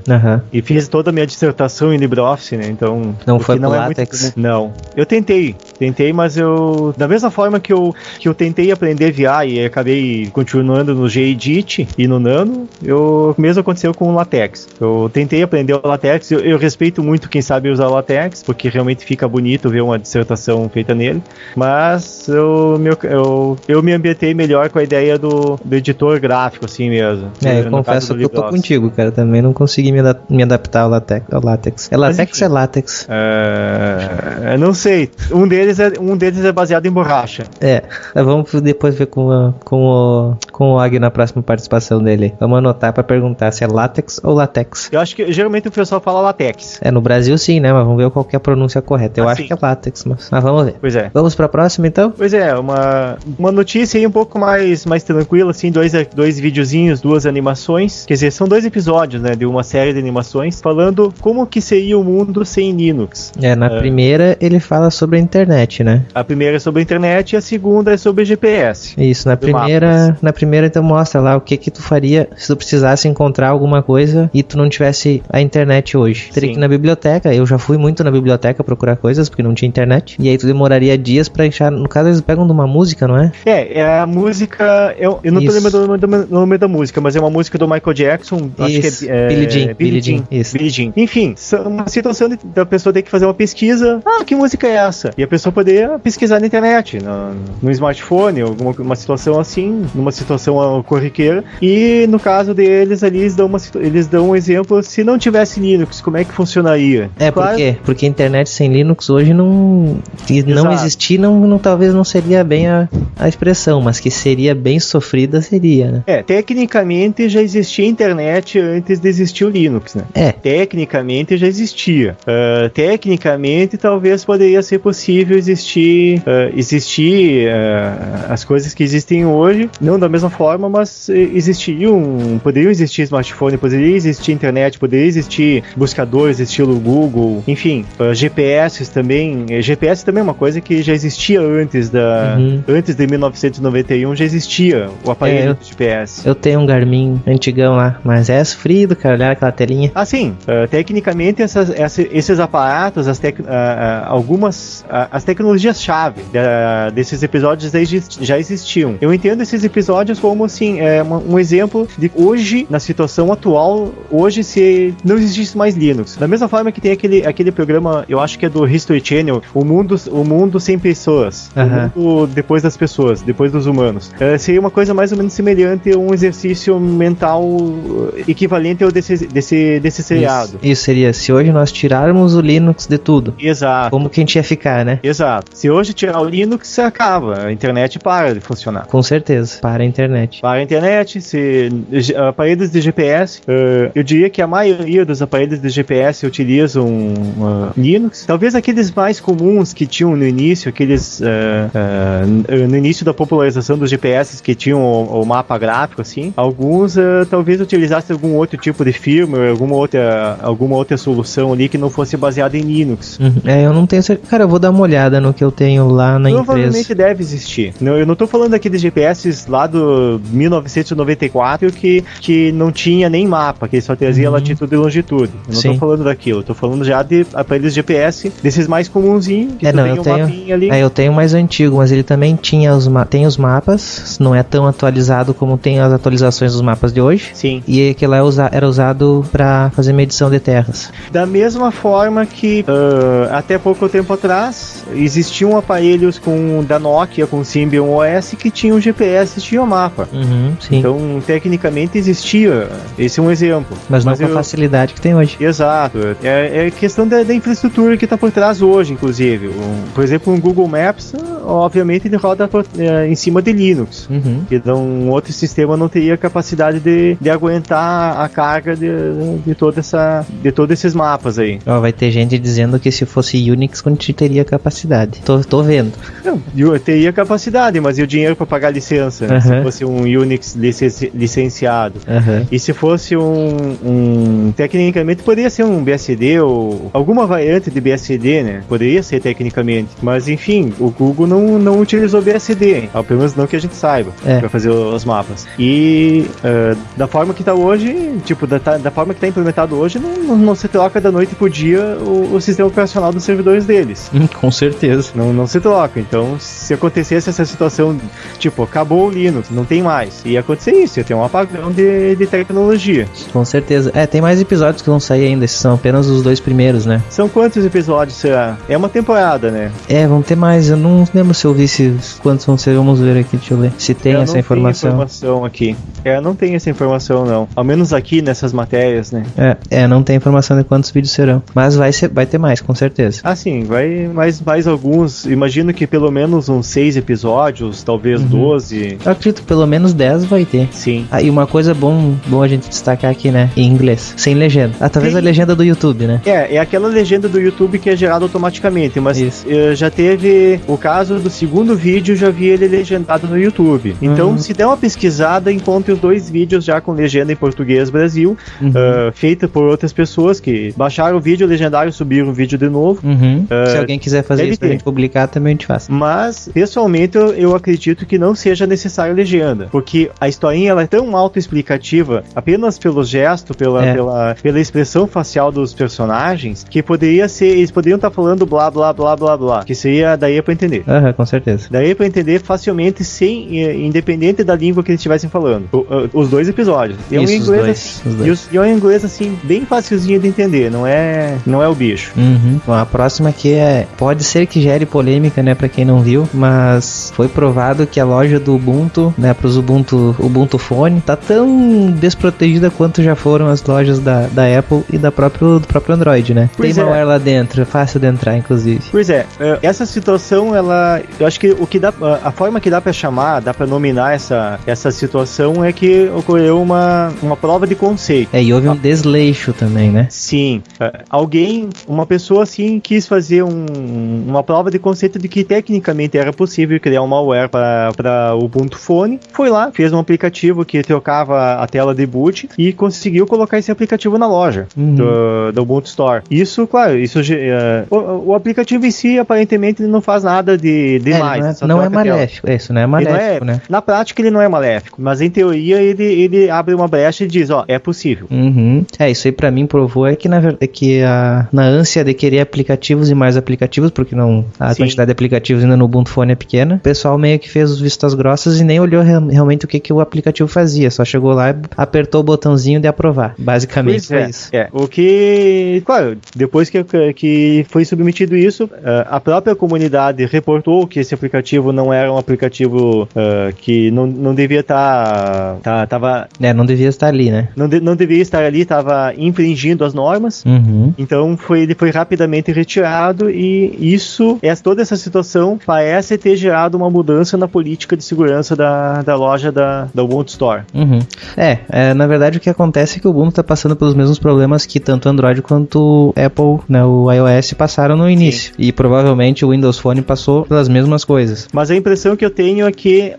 Speaker 4: E fiz toda a minha dissertação em LibreOffice, né, então...
Speaker 3: Não foi pro LaTeX?
Speaker 4: Não. Eu tentei, mas da mesma forma que eu tentei aprender VA e acabei continuando no Gedit e no Nano, o mesmo aconteceu com o LaTeX. Eu tentei aprender o LaTeX, eu respeito muito quem sabe usar o LaTeX, porque realmente fica bonito ver uma dissertação feita nele, mas eu me ambientei melhor com a ideia do editor gráfico, assim mesmo.
Speaker 3: Eu confesso que eu tô contigo, cara, também não consegui me adaptar ao LaTeX. É LaTeX ou é LaTeX?
Speaker 4: Não sei, um deles é baseado em borracha.
Speaker 3: Vamos depois ver com o Ag na próxima participação dele. Vamos anotar pra perguntar se é LaTeX ou LaTeX.
Speaker 4: Eu acho que geralmente o pessoal fala LaTeX.
Speaker 3: No Brasil sim, né? Mas vamos ver qual que é a pronúncia correta. Eu acho que é LaTeX, mas vamos ver.
Speaker 4: Pois é.
Speaker 3: Vamos pra próxima então?
Speaker 4: Pois é, uma notícia aí um pouco mais tranquila, assim, dois videozinhos, duas animações. Quer dizer, são 2 episódios, né? De uma série de animações falando como que seria o mundo sem Linux.
Speaker 3: Na primeira ele fala sobre a internet, né?
Speaker 4: A primeira é sobre a internet e a segunda é sobre GPS.
Speaker 3: Isso, na primeira então mostra lá o que tu faria se tu precisasse encontrar alguma coisa e tu não tivesse a internet hoje. Teria que ir na biblioteca, eu já fui muito na biblioteca procurar coisas, porque não tinha internet, e aí tu demoraria dias pra achar, no caso eles pegam de uma música, não é?
Speaker 4: É a música, eu não tô lembrando do nome da música, mas é uma música do Michael Jackson, acho que é
Speaker 3: Billie Jean.
Speaker 4: Billie Jean. Enfim, uma situação da pessoa ter que fazer uma pesquisa, que música é essa? E a pessoa poder pesquisar na internet, no smartphone, uma situação assim, numa situação corriqueira, e no caso deles ali, eles dão um exemplo, se não tivesse Linux, como é que funcionaria?
Speaker 3: Por quê? Porque a internet sem Linux hoje não existir, talvez não seria bem a expressão, mas que seria bem sofrida, seria, né?
Speaker 4: Tecnicamente já existia internet antes de existir o Linux, né? Tecnicamente já existia. Tecnicamente talvez poderia ser possível existir as coisas que existem hoje, não da mesma forma, mas poderiam existir smartphone, poderia existir internet, poderia existir buscadores estilo Google, enfim, GPS também é uma coisa que já existia antes de 1991, já existia o aparelho do GPS.
Speaker 3: Eu tenho um Garmin antigão lá, mas é sofrido, cara, olhar aquela telinha.
Speaker 4: Sim, tecnicamente esses aparatos, as tecnologias-chave desses episódios já existiam. Eu entendo esses episódios como assim, um exemplo de hoje, na situação atual, hoje se não existisse mais Linux. Da mesma forma que tem aquele programa, eu acho que é do History Channel, o mundo sem pessoas, o mundo depois das pessoas, depois dos humanos. Seria uma coisa mais ou menos semelhante a um exercício mental equivalente ao desse seriado.
Speaker 3: Isso seria, se hoje nós tirarmos o Linux de tudo.
Speaker 4: Exato.
Speaker 3: Como que a gente ia ficar, né?
Speaker 4: Exato. Se hoje tirar o Linux, acaba. A internet para de funcionar.
Speaker 3: Com certeza. Para a internet.
Speaker 4: Para a internet, aparelhos de GPS, eu diria que a maioria dos aparelhos de GPS utilizam Linux. Talvez aqueles mais comuns que tinham no início, no início da popularização dos GPS que tinham o mapa gráfico, assim, alguns talvez utilizassem algum outro tipo de firmware, alguma outra solução ali que não fosse baseada em Linux.
Speaker 3: Eu não tenho certeza. Cara, eu vou dar uma olhada no que eu tenho lá na empresa.
Speaker 4: Provavelmente deve existir. Eu não tô falando daqueles GPS lá do 1994 que não tinha nem mapa, que só trazia latitude e longitude. Eu não tô falando daquilo. Eu tô falando já de aparelhos GPS, desses mais comunzinhos, que
Speaker 3: eu tenho um mapinha ali. Eu tenho um mais antigo, mas ele também tinha tem os mapas, não é tão atualizado como tem as atualizações dos mapas de hoje.
Speaker 4: Sim.
Speaker 3: E aquilo lá era usado para fazer medição de terras.
Speaker 4: Da mesma forma que até pouco tempo atrás existiam aparelhos da Nokia com Symbian OS que tinham GPS e tinham mapa.
Speaker 3: Sim.
Speaker 4: Então, tecnicamente existia. Esse é um exemplo.
Speaker 3: Mas não com a facilidade que tem hoje.
Speaker 4: Exato. É questão da infraestrutura que está por trás hoje, inclusive. Por exemplo, o Google Maps, obviamente, ele roda em cima de Linux. Então, um outro sistema não teria capacidade de aguentar a carga de todos esses mapas aí.
Speaker 3: Vai ter gente dizendo que se fosse Unix, a gente teria capacidade. Tô vendo.
Speaker 4: Não, eu teria capacidade, mas e o dinheiro para pagar licença? Se fosse um Unix licenciado. E se fosse tecnicamente poderia ser um BSD ou alguma variante de BSD, né? Poderia ser tecnicamente. Mas enfim, o Google não utilizou BSD, pelo menos não que a gente saiba, para fazer os mapas. E da forma que está hoje, tipo, da forma que está implementado hoje, não se troca da noite pro dia o sistema operacional dos servidores deles.
Speaker 3: Com certeza.
Speaker 4: Não se troca. Então, se acontecesse essa situação, tipo, acabou o Linux, não tem mais, ia acontecer isso, ia ter um apagão de tecnologia.
Speaker 3: Com certeza. Tem mais episódios que vão sair ainda, esses são apenas os 2 primeiros, né?
Speaker 4: São quantos episódios será? É uma temporada, né?
Speaker 3: Vão ter mais, eu não lembro se eu vi quantos vão ser, vamos ver aqui, deixa eu ler. Se tem essa informação.
Speaker 4: Não tem informação aqui. Não tem essa informação, não. Ao menos aqui nessas matérias, né?
Speaker 3: Não tem informação de quantos vídeos serão. Mas vai ter mais, com certeza.
Speaker 4: Sim, vai mais alguns. Imagino que pelo menos uns 6 episódios, talvez 12.
Speaker 3: Eu acredito que pelo menos 10 vai ter.
Speaker 4: Sim.
Speaker 3: E uma coisa bom a gente destacar aqui, né? Em inglês, sem legenda. Talvez a legenda do YouTube, né?
Speaker 4: É aquela legenda do YouTube que é gerada automaticamente, mas já teve o caso do segundo vídeo, já vi ele legendado no YouTube. Então, se der uma pesquisada, encontre os 2 vídeos já com legenda em português Brasil, feita por outras pessoas que baixaram o vídeo, legendaram e subiram o vídeo de novo.
Speaker 3: Se alguém quiser fazer isso pra gente publicar, também a gente faz.
Speaker 4: Mas, pessoalmente, eu acredito que não seja necessário legenda, porque a historinha ela é tão autoexplicativa, apenas pelo gesto, pela expressão facial dos personagens, que eles poderiam estar falando blá blá blá blá blá, que daí pra entender.
Speaker 3: Com certeza.
Speaker 4: Daí pra entender facilmente, independente da língua que eles estivessem falando. Os 2 episódios. E é um inglês e é um inglês assim, bem facilzinho de entender, não é o bicho.
Speaker 3: Bom, a próxima aqui pode ser que gere polêmica, né, pra quem não viu, mas foi provado que a loja do Ubuntu, né, pros Ubuntu Phone, tá tão desprotegida quanto já foram as lojas da Apple e do próprio Android, né? Tem malware lá dentro, é fácil de entrar, inclusive.
Speaker 4: Pois essa situação, eu acho que a forma que dá pra chamar, dá pra nominar essa situação é que ocorreu uma prova de conceito.
Speaker 3: E houve um desleixo também, né?
Speaker 4: Sim. Uma pessoa assim quis fazer uma prova de conceito de que tecnicamente era possível criar um malware para o Ubuntu Phone. Foi lá, fez um aplicativo que trocava a tela de boot e conseguiu colocar esse aplicativo na loja do Ubuntu Store. Isso, claro, o aplicativo em si aparentemente não faz nada de demais.
Speaker 3: Não é maléfico. Isso não é maléfico, né?
Speaker 4: Na prática ele não é maléfico, mas em teoria ele abre uma brecha e diz, é possível.
Speaker 3: Isso aí pra mim provou que na verdade na ânsia de querer aplicativos e mais aplicativos, porque a quantidade de aplicativos ainda no Ubuntu Phone é pequena, o pessoal meio que fez os vistas grossas e nem olhou realmente o que o aplicativo fazia, só chegou lá e apertou o botãozinho de aprovar. Basicamente foi isso.
Speaker 4: O que, claro, depois que foi submetido isso, a própria comunidade reportou que esse aplicativo não era um aplicativo que não devia não devia estar ali, né? Não devia estar ali, estava infringindo as normas. Então ele foi rapidamente retirado e toda essa situação parece ter gerado uma mudança na política de segurança da loja da Ubuntu Store.
Speaker 3: Na verdade o que acontece é que o Ubuntu está passando pelos mesmos problemas que tanto o Android quanto o Apple, né, o iOS passaram no início. E provavelmente o Windows Phone passou pelas mesmas coisas.
Speaker 4: Mas a impressão que eu tenho é que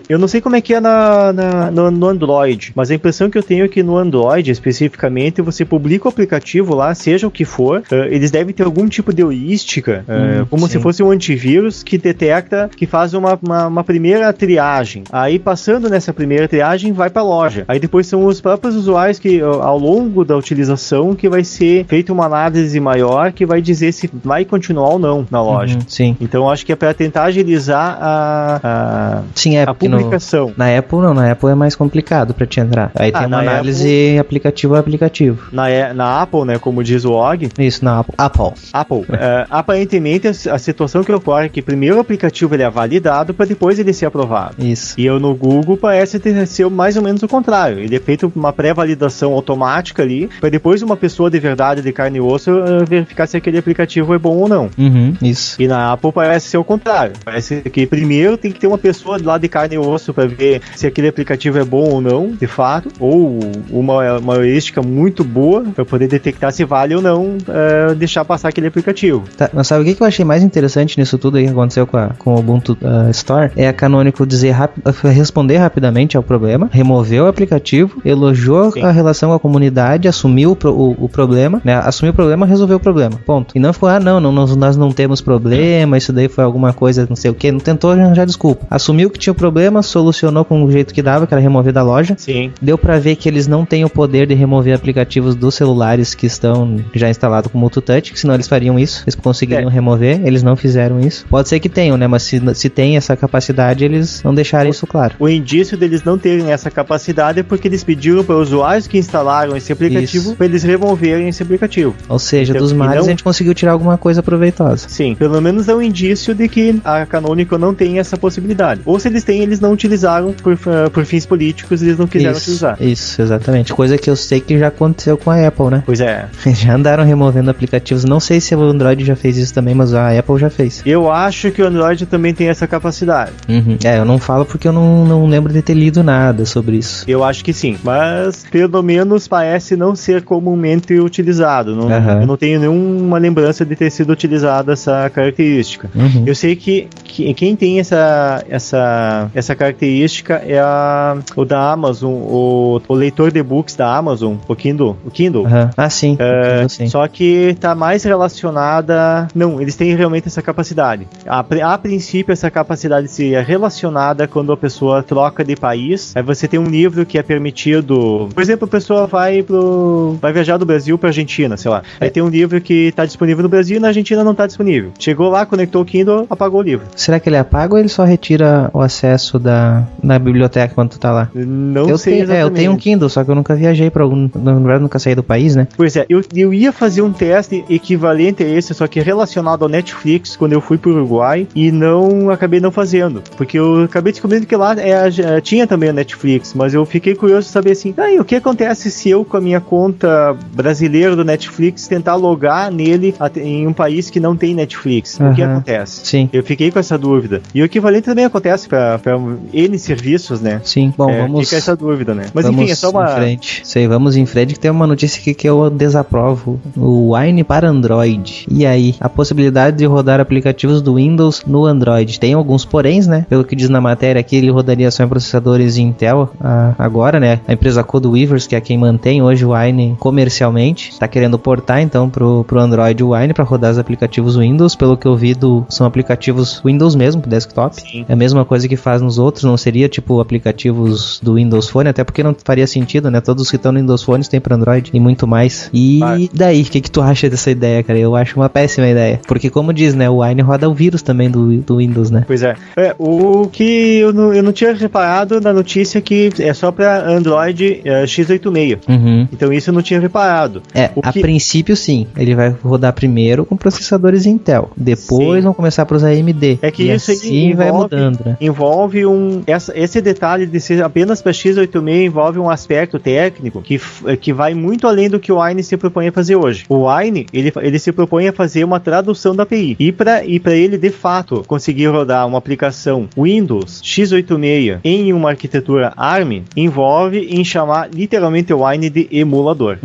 Speaker 4: eu não sei como é que é no Android, mas a impressão que eu tenho é que no Android especificamente você publica o aplicativo lá, seja o que for, eles devem ter algum tipo de heurística, como se fosse um antivírus que detecta, que faz uma primeira triagem. Aí passando nessa primeira triagem vai para a loja. Aí depois são os próprios usuários que ao longo da utilização que vai ser feita uma análise maior que vai dizer se vai continuar ou não na loja.
Speaker 3: Sim.
Speaker 4: Então acho que é para tentar agilizar
Speaker 3: Sim,
Speaker 4: a publicação.
Speaker 3: Na Apple não, na Apple é mais complicado para te entrar. Aí tem uma análise aplicativo a aplicativo.
Speaker 4: Na Apple, né, como diz o Og.
Speaker 3: Isso, na Apple.
Speaker 4: Aparentemente a situação que ocorre é que primeiro o aplicativo ele é validado para depois ele ser aprovado.
Speaker 3: Isso.
Speaker 4: E no Google parece ser mais ou menos o contrário. Ele é feito uma pré-validação automática ali, para depois uma pessoa de verdade, de carne e osso, verificar se aquele aplicativo é bom ou não.
Speaker 3: Isso.
Speaker 4: E na Apple parece ser o contrário. Parece que primeiro tem que ter uma pessoa lá de carne e osso para ver se aquele aplicativo é bom ou não, de fato, ou uma heurística muito boa para poder detectar se vale ou não deixar passar aquele aplicativo.
Speaker 3: Tá, mas sabe o que eu achei mais interessante nisso tudo aí que aconteceu com o Ubuntu Store? É a Canonical responder rapidamente ao problema, removeu o aplicativo, elogiou a relação com a comunidade, assumiu o problema, né? Assumiu o problema, resolveu o problema. Ponto. E não ficou, nós não temos problema, isso daí foi alguma coisa, não sei o que, não tentou arranjar desculpa. Assumiu que tinha o problema, solucionou com o jeito que dava, que era remover da loja.
Speaker 4: Sim.
Speaker 3: Deu pra ver que eles não têm o poder de remover aplicativos dos celulares que estão já instalados com multitouch, que senão eles fariam isso, eles conseguiriam remover, eles não fizeram isso. Pode ser que tenham, né, mas se tem essa capacidade, eles não deixaram isso claro.
Speaker 4: O indício deles não terem essa capacidade é porque eles pediram para usuários que instalaram esse aplicativo para eles removerem esse aplicativo.
Speaker 3: Ou seja, então, dos males a gente conseguiu tirar alguma coisa proveitosa.
Speaker 4: Sim, pelo menos é um indício de que a Canonical não tem essa possibilidade. Ou se eles têm, eles não utilizaram por fins políticos, eles não quiseram utilizar.
Speaker 3: Isso, exatamente. Coisa que eu sei que já aconteceu com a Apple, né?
Speaker 4: Pois é.
Speaker 3: Já andaram removendo aplicativos. Não sei se o Android já fez isso também, mas a Apple já fez.
Speaker 4: Eu acho que o Android também tem essa capacidade.
Speaker 3: Eu não falo porque eu não lembro de ter lido nada sobre isso.
Speaker 4: Eu acho que sim, mas pelo menos parece não ser comumente utilizado. Eu não tenho nenhuma lembrança de ter sido utilizada essa característica. Eu sei que quem tem essa característica é o da Amazon, o leitor de books da Amazon, o Kindle.
Speaker 3: Ah, sim. Sim.
Speaker 4: Só que está mais relacionada... Não, eles têm realmente essa capacidade. A princípio, essa capacidade seria relacionada quando a pessoa troca de país. Aí você tem um livro que é permitido... Por exemplo, a pessoa vai viajar do Brasil para Argentina, sei lá. Aí tem um livro que está disponível no Brasil e na Argentina não está disponível. Chegou lá, conectou o Kindle, apagou o livro.
Speaker 3: Será que ele apaga ou ele só retira o acesso na biblioteca quando tu tá lá?
Speaker 4: Não sei exatamente.
Speaker 3: Eu tenho um Kindle, só que eu nunca viajei para algum... Na verdade, nunca saí do país, né?
Speaker 4: Pois é, eu ia fazer um teste equivalente a esse, só que relacionado ao Netflix, quando eu fui pro Uruguai, e acabei não fazendo. Porque eu acabei descobrindo que lá tinha também a Netflix, mas eu fiquei curioso de saber assim, o que acontece se eu, com a minha conta brasileira do Netflix, tentar logar nele em um país que não tem Netflix? O que acontece?
Speaker 3: Sim.
Speaker 4: Eu fiquei com essa dúvida. E o equivalente também acontece para N serviços, né?
Speaker 3: Sim. Bom, vamos...
Speaker 4: Fica essa dúvida, né? Mas enfim, é só uma...
Speaker 3: Vamos em frente, que tem uma notícia aqui que eu desaprovo. O Wine para Android. E aí? A possibilidade de rodar aplicativos do Windows no Android. Tem alguns poréns, né? Pelo que diz na matéria aqui, ele rodaria só em processadores Intel agora, né? A empresa Codeweavers, que é quem mantém hoje o Wine comercialmente, está querendo portar então pro Android o Wine para rodar os aplicativos Windows. Pelo que eu vi, são aplicativos Windows mesmo, desktop.
Speaker 4: Sim.
Speaker 3: É a mesma coisa que faz nos outros, não seria tipo aplicativos do Windows Phone, até porque não faria sentido, né? Todos que estão no Windows Phone tem para Android e muito mais. E daí, o que tu acha dessa ideia, cara? Eu acho uma péssima ideia. Porque como diz, né? O Wine roda o vírus também do Windows, né?
Speaker 4: Pois é. O que eu não tinha reparado na notícia que é só para Android x86. Então isso eu não tinha reparado.
Speaker 3: A princípio sim. Ele vai rodar primeiro com processadores Intel. Depois vão começar para os AMD.
Speaker 4: É que
Speaker 3: e
Speaker 4: isso
Speaker 3: assim vai mudando, né?
Speaker 4: Envolve esse detalhe de ser apenas para x86 envolve um aspecto técnico que vai muito além do que o Wine se propõe a fazer hoje. O Wine, ele se propõe a fazer uma tradução da API. E para ele, de fato, conseguir rodar uma aplicação Windows x86 em uma arquitetura ARM, envolve em chamar literalmente o Wine de emulador.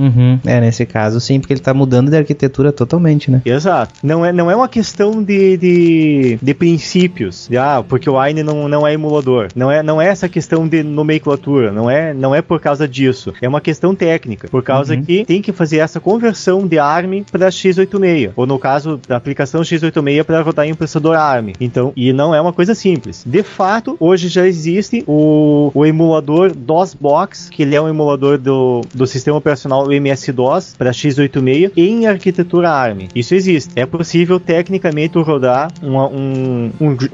Speaker 3: Nesse caso sim, porque ele está mudando de arquitetura totalmente, né?
Speaker 4: Exato. Não é uma questão de princípios, porque o Wine não é emulador. Não é essa questão de nomenclatura, não é por causa disso. É uma questão técnica, por causa que tem que fazer essa conversão de ARM para x86, ou no caso da aplicação x86 para rodar em um processador ARM. Então, e não é uma coisa simples. De fato, hoje já existe o emulador DOSBox, que ele é um emulador do sistema operacional MS-DOS para x86 em arquitetura ARM. Isso existe. É possível tecnicamente rodar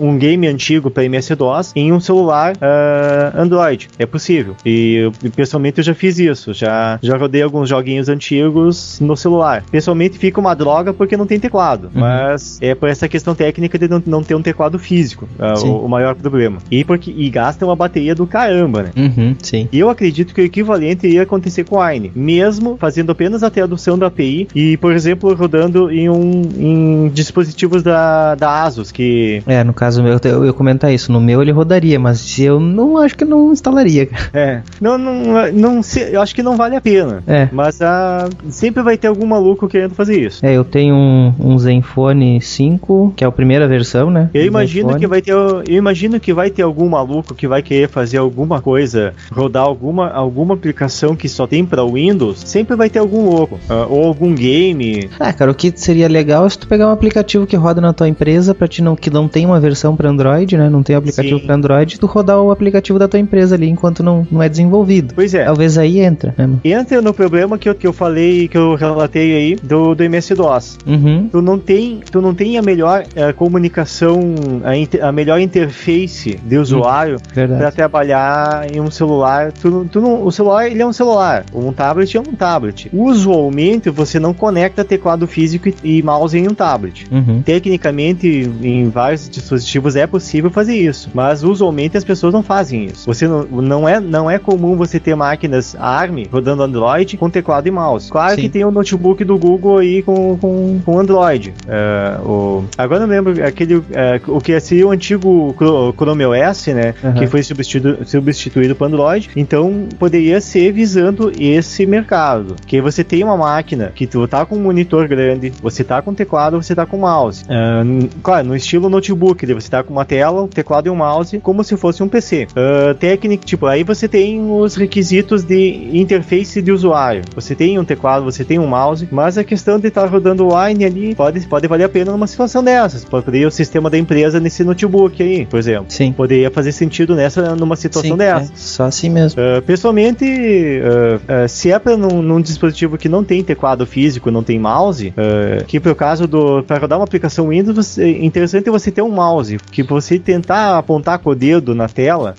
Speaker 4: um game antigo para MS-DOS em um celular Android. É possível. E pessoalmente eu já fiz isso. Já rodei alguns joguinhos antigos no celular. Pessoalmente fica uma droga porque não tem teclado. Mas é por essa questão técnica de não ter um teclado físico. O maior problema. E gasta uma bateria do caramba, né?
Speaker 3: Sim.
Speaker 4: E eu acredito que o equivalente ia acontecer com a Wine. Mesmo fazendo apenas a tradução da API e, por exemplo, rodando em dispositivos da Asus, que...
Speaker 3: No caso meu, eu ia comentar isso. No meu ele rodaria, mas eu não acho que não instalaria.
Speaker 4: Não sei, eu acho que não vale a pena. Mas sempre vai ter algum maluco querendo fazer isso.
Speaker 3: Eu tenho um Zenfone 5, que é a primeira versão, né?
Speaker 4: Eu imagino que vai ter algum maluco que vai querer fazer alguma coisa, rodar alguma aplicação que só tem pra Windows, sempre vai ter algum louco. Ou algum game.
Speaker 3: Cara, o que seria legal é se tu pegar um aplicativo que roda na tua empresa, que não tem uma versão pra Android, né? Não tem aplicativo pra Android, tu rodar o aplicativo da tua empresa ali enquanto não é desenvolvido.
Speaker 4: Pois é.
Speaker 3: Talvez aí entra, né?
Speaker 4: Entra no problema que eu falei, que eu relatei aí, do MS-DOS. Tu não tem a melhor comunicação, a melhor interface de usuário para trabalhar em um celular. O celular, ele é um celular. Um tablet é um tablet. Usualmente, você não conecta teclado físico e mouse em um tablet. Tecnicamente, em vários dispositivos é possível fazer isso, mas usualmente as pessoas não fazem isso. Você não é comum você ter máquinas ARM rodando Android com teclado e mouse. Claro que tem o notebook do Google aí com Android. Agora eu não lembro o que seria o antigo Chrome OS, né? Que foi substituído por Android. Então poderia ser visando esse mercado. Que você tem uma máquina que tu tá com um monitor grande, você tá com teclado, você tá com mouse. Claro, no estilo notebook, você tá com uma tela, um teclado e um mouse, como se fosse um PC. Aí você tem os requisitos de interface de usuário. Você tem um teclado, você tem um mouse, mas a questão de estar rodando Wine ali pode valer a pena numa situação dessas. Poderia o sistema da empresa nesse notebook aí, por exemplo.
Speaker 3: Sim.
Speaker 4: Poderia fazer sentido numa situação dessa.
Speaker 3: Só assim mesmo.
Speaker 4: Pessoalmente, se é num dispositivo que não tem teclado físico, não tem mouse, que pro caso para rodar uma aplicação Windows, é interessante você ter um mouse, que você tentar apontar com o dedo na tela,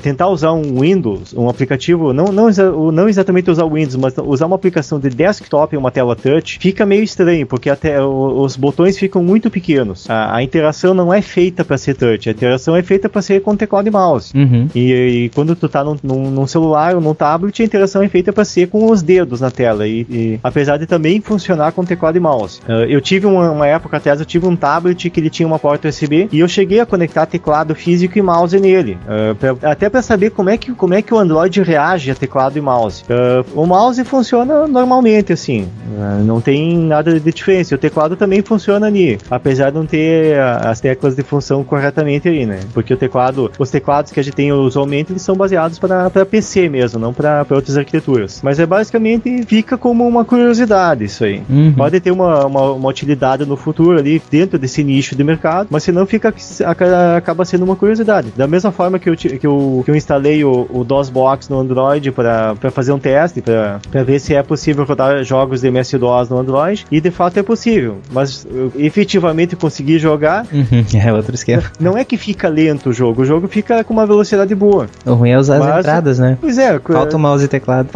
Speaker 4: tentar usar um Windows, um aplicativo, não exatamente usar o Windows, mas usar uma aplicação de desktop em uma tela touch, fica meio estranho, porque até os botões ficam muito pequenos. A interação não é feita para ser touch, a interação é feita para ser com teclado e mouse. E quando tu tá num celular ou num tablet, a interação é feita para ser com os dedos na tela, e apesar de também funcionar com teclado e mouse. Eu tive uma época atrás, eu tive um tablet que ele tinha uma porta USB, e eu cheguei a conectar teclado físico e mouse nele, até para saber como é que o Android reage a teclado e mouse. O mouse funciona normalmente, assim, não tem nada de diferença. O teclado também funciona ali, apesar de não ter as teclas de função corretamente aí, né? Porque os teclados que a gente tem usualmente, eles são baseados para PC mesmo, não para outras arquiteturas. Mas basicamente fica como uma curiosidade isso aí. Pode ter uma utilidade no futuro ali, dentro desse nicho de mercado, mas se não acaba sendo uma curiosidade. Da mesma forma que eu instalei o DOSBox no Android para fazer um teste, para ver se é possível rodar jogos de MS-DOS no Android, e de fato é possível, mas efetivamente conseguir jogar
Speaker 3: é outro esquema.
Speaker 4: Não é que fica lento o jogo fica com uma velocidade boa.
Speaker 3: O ruim é usar as entradas, né?
Speaker 4: Pois é.
Speaker 3: Falta o mouse e teclado.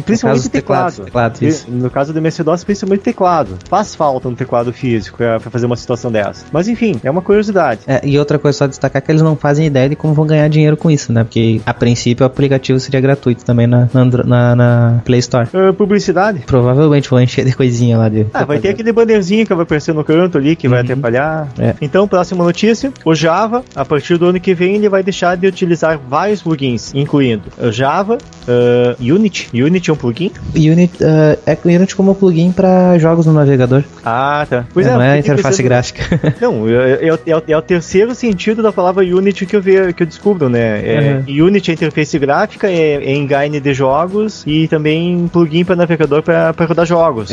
Speaker 4: Principalmente teclado.
Speaker 3: Isso.
Speaker 4: No caso do MS-DOS, principalmente teclado. Faz falta um teclado físico para fazer uma situação dessa. Mas enfim, é uma curiosidade.
Speaker 3: E outra coisa só destacar que eles não fazem ideia de como vão ganhar dinheiro com isso, né? Porque a princípio o aplicativo seria gratuito também na Play Store.
Speaker 4: Publicidade?
Speaker 3: Provavelmente vão encher de coisinha lá de.
Speaker 4: Vai ter aquele bannerzinho que vai aparecer no canto ali, que vai atrapalhar. Então, próxima notícia: o Java, a partir do ano que vem, ele vai deixar de utilizar vários plugins, incluindo o Java, Unity. Unity é um plugin?
Speaker 3: Unity como plugin para jogos no navegador.
Speaker 4: Ah, tá. Pois
Speaker 3: não é interface gráfica.
Speaker 4: Não, é o terceiro sentido da palavra Unity que eu descubro, né? Unity é interface gráfica, é engine de jogos e também plugin para navegador para rodar jogos.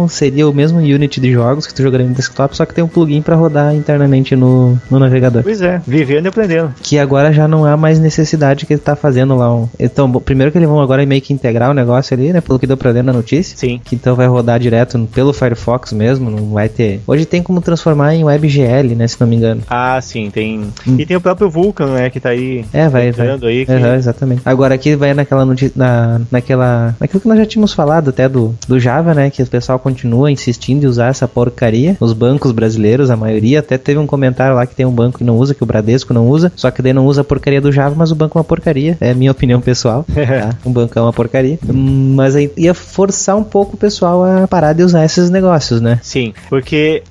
Speaker 3: Seria o mesmo Unity de jogos que tu jogaria no desktop, só que tem um plugin para rodar internamente no navegador.
Speaker 4: Pois é, vivendo e aprendendo.
Speaker 3: Que agora já não há mais necessidade que ele tá fazendo lá. Então, primeiro que eles vão agora meio que integrar o negócio ali, né? Pelo que deu pra ler na notícia.
Speaker 4: Sim.
Speaker 3: Que então vai rodar direto pelo Firefox mesmo, não vai ter... Hoje tem como transformar em WebGL, né, se não me engano.
Speaker 4: Ah, sim, tem. E tem o próprio Vulkan, né, que tá aí.
Speaker 3: Vai.
Speaker 4: Aí que...
Speaker 3: Exatamente. Agora aqui vai naquilo que nós já tínhamos falado até do Java, né, que o pessoal continua insistindo em usar essa porcaria. Os bancos brasileiros, a maioria, até teve um comentário lá que tem um banco que não usa, que o Bradesco não usa, só que daí não usa a porcaria do Java, mas o banco é uma porcaria. É a minha opinião pessoal. Tá? O banco é uma porcaria. Mas aí ia forçar um pouco o pessoal a parar de usar esses negócios, né?
Speaker 4: Sim, porque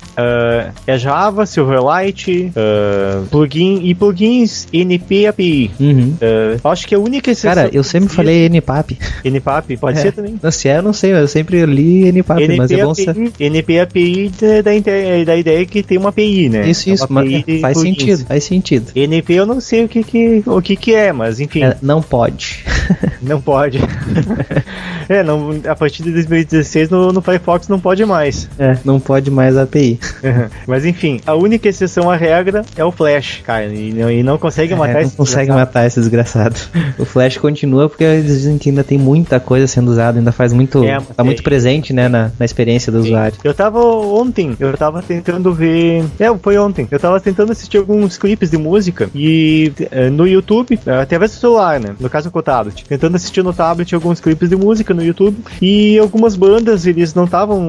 Speaker 4: é Java, Silverlight, plugins NP API. Acho que a única exceção...
Speaker 3: Cara, eu sempre falei NPAP.
Speaker 4: NPAP? Pode ser também.
Speaker 3: Não sei, eu não sei, eu sempre li NPAP, mas é bom ser...
Speaker 4: NP API da ideia que tem uma API, né?
Speaker 3: Isso, mas faz sentido.
Speaker 4: NP eu não sei o que é, mas enfim.
Speaker 3: Não pode.
Speaker 4: Não pode. A partir de 2016 no Firefox não pode mais.
Speaker 3: Não pode mais a API.
Speaker 4: Mas enfim, a única exceção à regra é o Flash, cara, e não consegue matar esse desgraçado.
Speaker 3: Não consegue matar esse desgraçado. O Flash continua porque eles dizem que ainda tem muita coisa sendo usada, ainda faz muito... tá muito presente, né, na experiência do usuário.
Speaker 4: Eu tava tentando ver... foi ontem. Eu tava tentando assistir alguns clipes de música e no YouTube, através do celular, né, no caso com o tablet, tentando assistir no tablet alguns clipes de música no YouTube, e algumas bandas, eles não estavam...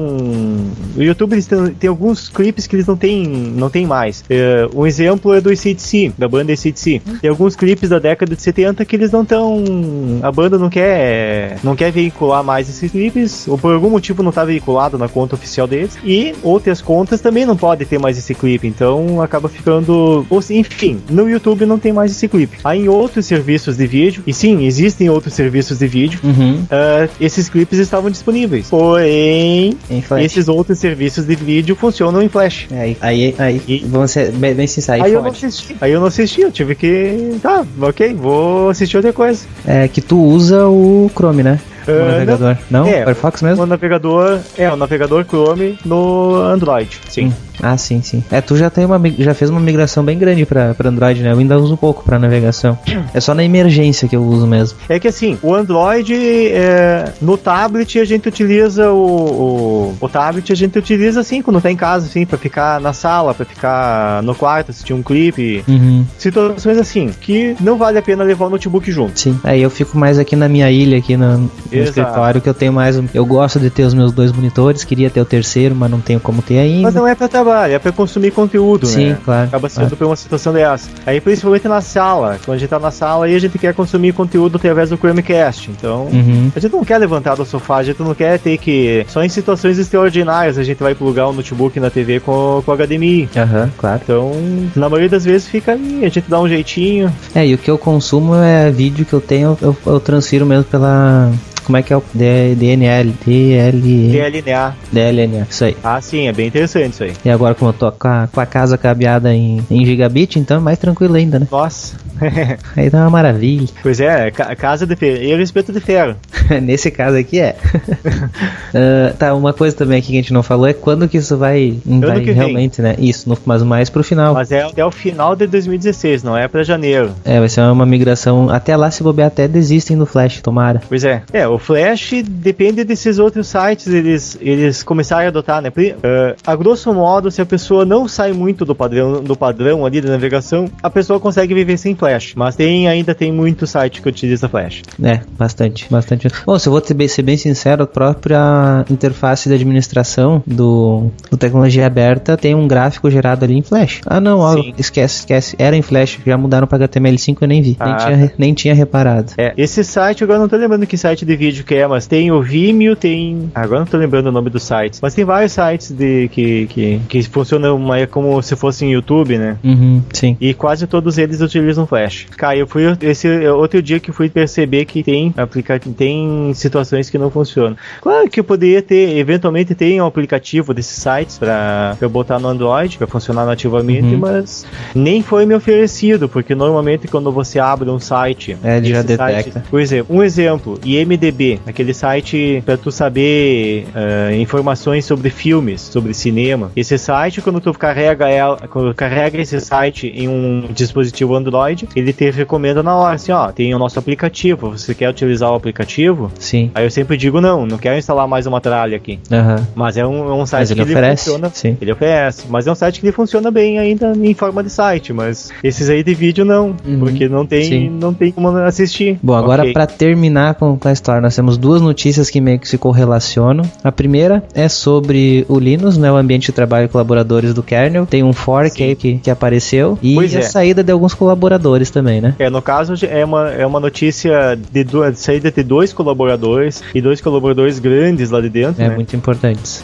Speaker 4: No YouTube eles tem alguns clipes que eles não tem mais. Um exemplo é do AC/DC, da banda AC/DC. Tem alguns clipes da década de 70 que eles não estão... A banda não quer veicular mais esses clipes, ou por algum motivo não tá veiculado na conta oficial deles, e outras contas também não podem ter mais esse clipe, então acaba ficando... Enfim, no YouTube não tem mais esse clipe. Aí em outros serviços de vídeo, e sim, existem outros serviços de vídeo, esses clipes estavam disponíveis. Porém, esses outros serviços de vídeo funcionam em Flash.
Speaker 3: Aí vamos ser bem sinceros.
Speaker 4: Aí eu não assisti, eu tive que... Tá, ok, vou assistir outra coisa.
Speaker 3: É que tu usa o Chrome, né? O navegador. Não? Firefox mesmo?
Speaker 4: O navegador Chrome no Android, sim.
Speaker 3: Sim. Tu já fez uma migração bem grande pra Android, né? Eu ainda uso pouco pra navegação. É só na emergência que eu uso mesmo.
Speaker 4: É que assim, o Android, no tablet a gente utiliza o tablet a gente utiliza assim, quando tá em casa, assim, pra ficar na sala, pra ficar no quarto, assistir um clipe. Situações assim, que não vale a pena levar o notebook junto.
Speaker 3: Sim. Aí eu fico mais aqui na minha ilha, aqui no escritório, que eu tenho mais... Eu gosto de ter os meus 2 monitores, queria ter o terceiro, mas não tenho como ter ainda.
Speaker 4: Mas não é pra trabalho, é pra consumir conteúdo, né?
Speaker 3: Sim, claro.
Speaker 4: Acaba sendo por uma situação dessa. Aí, principalmente na sala, quando a gente tá na sala, aí a gente quer consumir conteúdo através do Chromecast. Então, a gente não quer levantar do sofá, a gente não quer ter que... Só em situações extraordinárias a gente vai plugar o notebook na TV com HDMI.
Speaker 3: Claro.
Speaker 4: Então, na maioria das vezes fica ali, a gente dá um jeitinho.
Speaker 3: E o que eu consumo é vídeo que eu tenho, eu transfiro mesmo pela... Como é que é o DLNA, isso aí.
Speaker 4: Sim, é bem interessante isso aí.
Speaker 3: E agora, como eu tô com a casa cabeada em gigabit, então é mais tranquilo ainda, né?
Speaker 4: Nossa.
Speaker 3: Aí tá uma maravilha.
Speaker 4: Pois é, casa de ferro e espeto de ferro.
Speaker 3: Nesse caso aqui é. Tá, uma coisa também aqui que a gente não falou é quando que isso vai realmente, né? Isso, mas mais pro final.
Speaker 4: Mas é até o final de 2016, não é pra janeiro.
Speaker 3: Vai ser uma migração. Até lá, se bobear, até desistem do Flash, tomara.
Speaker 4: Pois é. O Flash depende desses outros sites, eles começarem a adotar, né? A grosso modo, se a pessoa não sai muito do padrão ali da navegação, a pessoa consegue viver sem Flash. Mas ainda tem muito site que utiliza Flash.
Speaker 3: Bastante. Bom, se eu vou ser bem sincero, a própria interface de administração do Tecnologia Aberta tem um gráfico gerado ali em Flash. Esquece. Era em Flash, já mudaram para HTML5, eu nem vi. Nem tinha reparado.
Speaker 4: Esse site, agora não tô lembrando que site de vídeo que é, mas tem o Vimeo, tem... Agora não tô lembrando o nome dos sites, mas tem vários sites que funcionam como se fossem YouTube, né?
Speaker 3: Sim.
Speaker 4: E quase todos eles utilizam Flash. Cara, eu fui outro dia que fui perceber que tem situações que não funcionam. Claro que eu poderia eventualmente tem um aplicativo desses sites pra eu botar no Android, pra funcionar nativamente, mas nem foi me oferecido, porque normalmente quando você abre um site...
Speaker 3: já detecta.
Speaker 4: Por exemplo, um exemplo, IMDb, aquele site pra tu saber informações sobre filmes, sobre cinema. Esse site, quando tu carrega esse site em um dispositivo Android, Android, ele te recomenda na hora, assim, ó, tem o nosso aplicativo, você quer utilizar o aplicativo?
Speaker 3: Sim.
Speaker 4: Aí eu sempre digo, não quero instalar mais uma tralha aqui. Mas é um site
Speaker 3: Mas ele
Speaker 4: que
Speaker 3: oferece,
Speaker 4: funciona.
Speaker 3: sim.
Speaker 4: Ele oferece, mas é um site que ele funciona bem ainda em forma de site, mas esses aí de vídeo não, porque não tem como assistir.
Speaker 3: Bom, agora
Speaker 4: Ok.
Speaker 3: pra terminar com a história, nós temos duas notícias que meio que se correlacionam. A primeira é sobre o Linux, né, o ambiente de trabalho e colaboradores do kernel. Tem um fork aí que apareceu e
Speaker 4: Pois
Speaker 3: a saída de alguns colaboradores também, né?
Speaker 4: No caso, é uma notícia de saída de dois colaboradores e dois colaboradores grandes lá de dentro,
Speaker 3: É
Speaker 4: né?
Speaker 3: muito importante.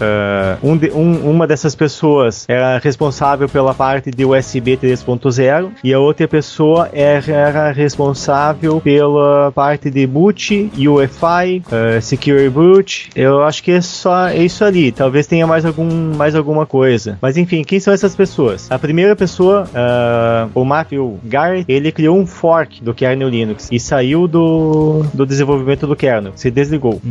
Speaker 4: Uma dessas pessoas era responsável pela parte de USB 3.0 e a outra pessoa era responsável pela parte de boot, UEFI, Secure Boot. Eu acho que é isso ali. Talvez tenha mais alguma coisa. Mas enfim, quem são essas pessoas? A primeira pessoa, o Matthew Garrett, ele criou um fork do kernel Linux e saiu do desenvolvimento do kernel. Se desligou.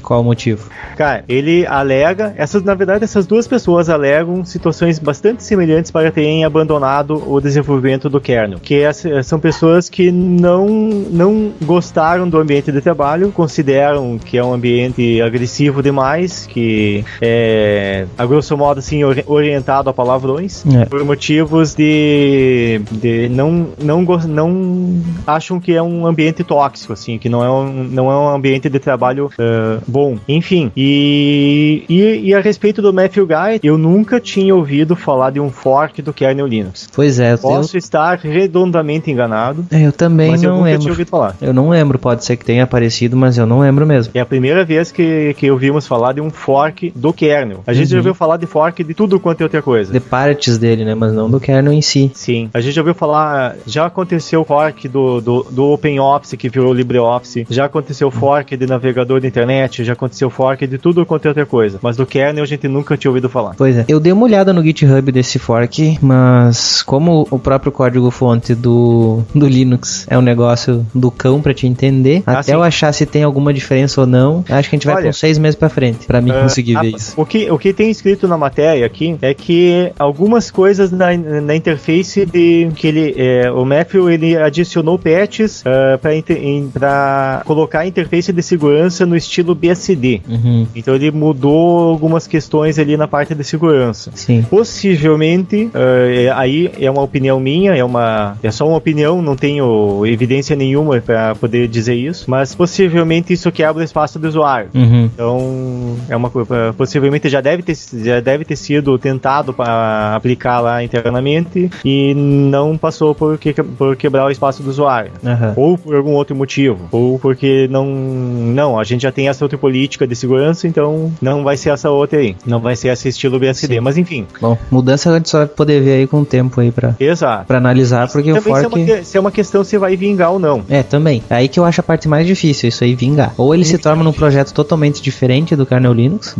Speaker 3: Qual o motivo?
Speaker 4: Cara, ele alega, na verdade essas duas pessoas alegam situações bastante semelhantes para terem abandonado o desenvolvimento do kernel, que são pessoas que não gostaram do ambiente de trabalho, consideram que é um ambiente agressivo demais, que é, a grosso modo, assim, orientado a palavrões, por motivos de não acham que é um ambiente tóxico, assim, que não é um ambiente de trabalho bom. Enfim, e a respeito do Matthew Guy, eu nunca tinha ouvido falar de um fork do kernel Linux.
Speaker 3: Pois é,
Speaker 4: Posso estar redondamente enganado.
Speaker 3: Eu também
Speaker 4: mas eu
Speaker 3: não
Speaker 4: nunca
Speaker 3: lembro.
Speaker 4: tinha ouvido falar.
Speaker 3: Eu não lembro, pode ser que tenha aparecido, mas eu não lembro mesmo.
Speaker 4: É a primeira vez que ouvimos falar de um fork do kernel. A gente já ouviu falar de fork de tudo quanto é outra coisa.
Speaker 3: De partes dele, né? Mas não do kernel em si.
Speaker 4: Sim. A gente já ouviu falar, já aconteceu o fork do OpenOffice, que virou LibreOffice, já aconteceu o fork de navegador da internet, já aconteceu o fork de tudo quanto é outra coisa. Mas do kernel a gente nunca tinha ouvido falar.
Speaker 3: Pois é. Eu dei uma olhada no GitHub desse fork, mas como o próprio código-fonte do Linux é um negócio do cão pra te entender, até eu achar se tem alguma diferença ou não, acho que a gente vai com 6 meses pra frente, pra mim conseguir ver isso.
Speaker 4: O que tem escrito na matéria aqui é que algumas coisas na interface o Matthew, ele adicionou patches para colocar a interface de segurança no estilo BSD. Então ele mudou algumas questões ali na parte de segurança.
Speaker 3: Sim.
Speaker 4: Possivelmente, aí é uma opinião minha, é só uma opinião, não tenho evidência nenhuma para poder dizer isso, mas possivelmente isso quebra o espaço do usuário. Então, é uma coisa, possivelmente já deve ter sido tentado para aplicar lá internamente e não passou por quebrar o espaço do usuário. Ou por algum outro motivo, ou porque a gente já tem essa outra política de segurança, então não vai ser essa outra aí, não vai ser esse estilo BSD. Sim. Mas enfim.
Speaker 3: Bom, mudança a gente só vai poder ver aí com o tempo aí pra analisar, porque o fork...
Speaker 4: Se é uma questão se vai vingar ou não.
Speaker 3: Também. É aí que eu acho a parte mais difícil, isso aí vingar. Ou ele se torna num projeto totalmente diferente do kernel Linux,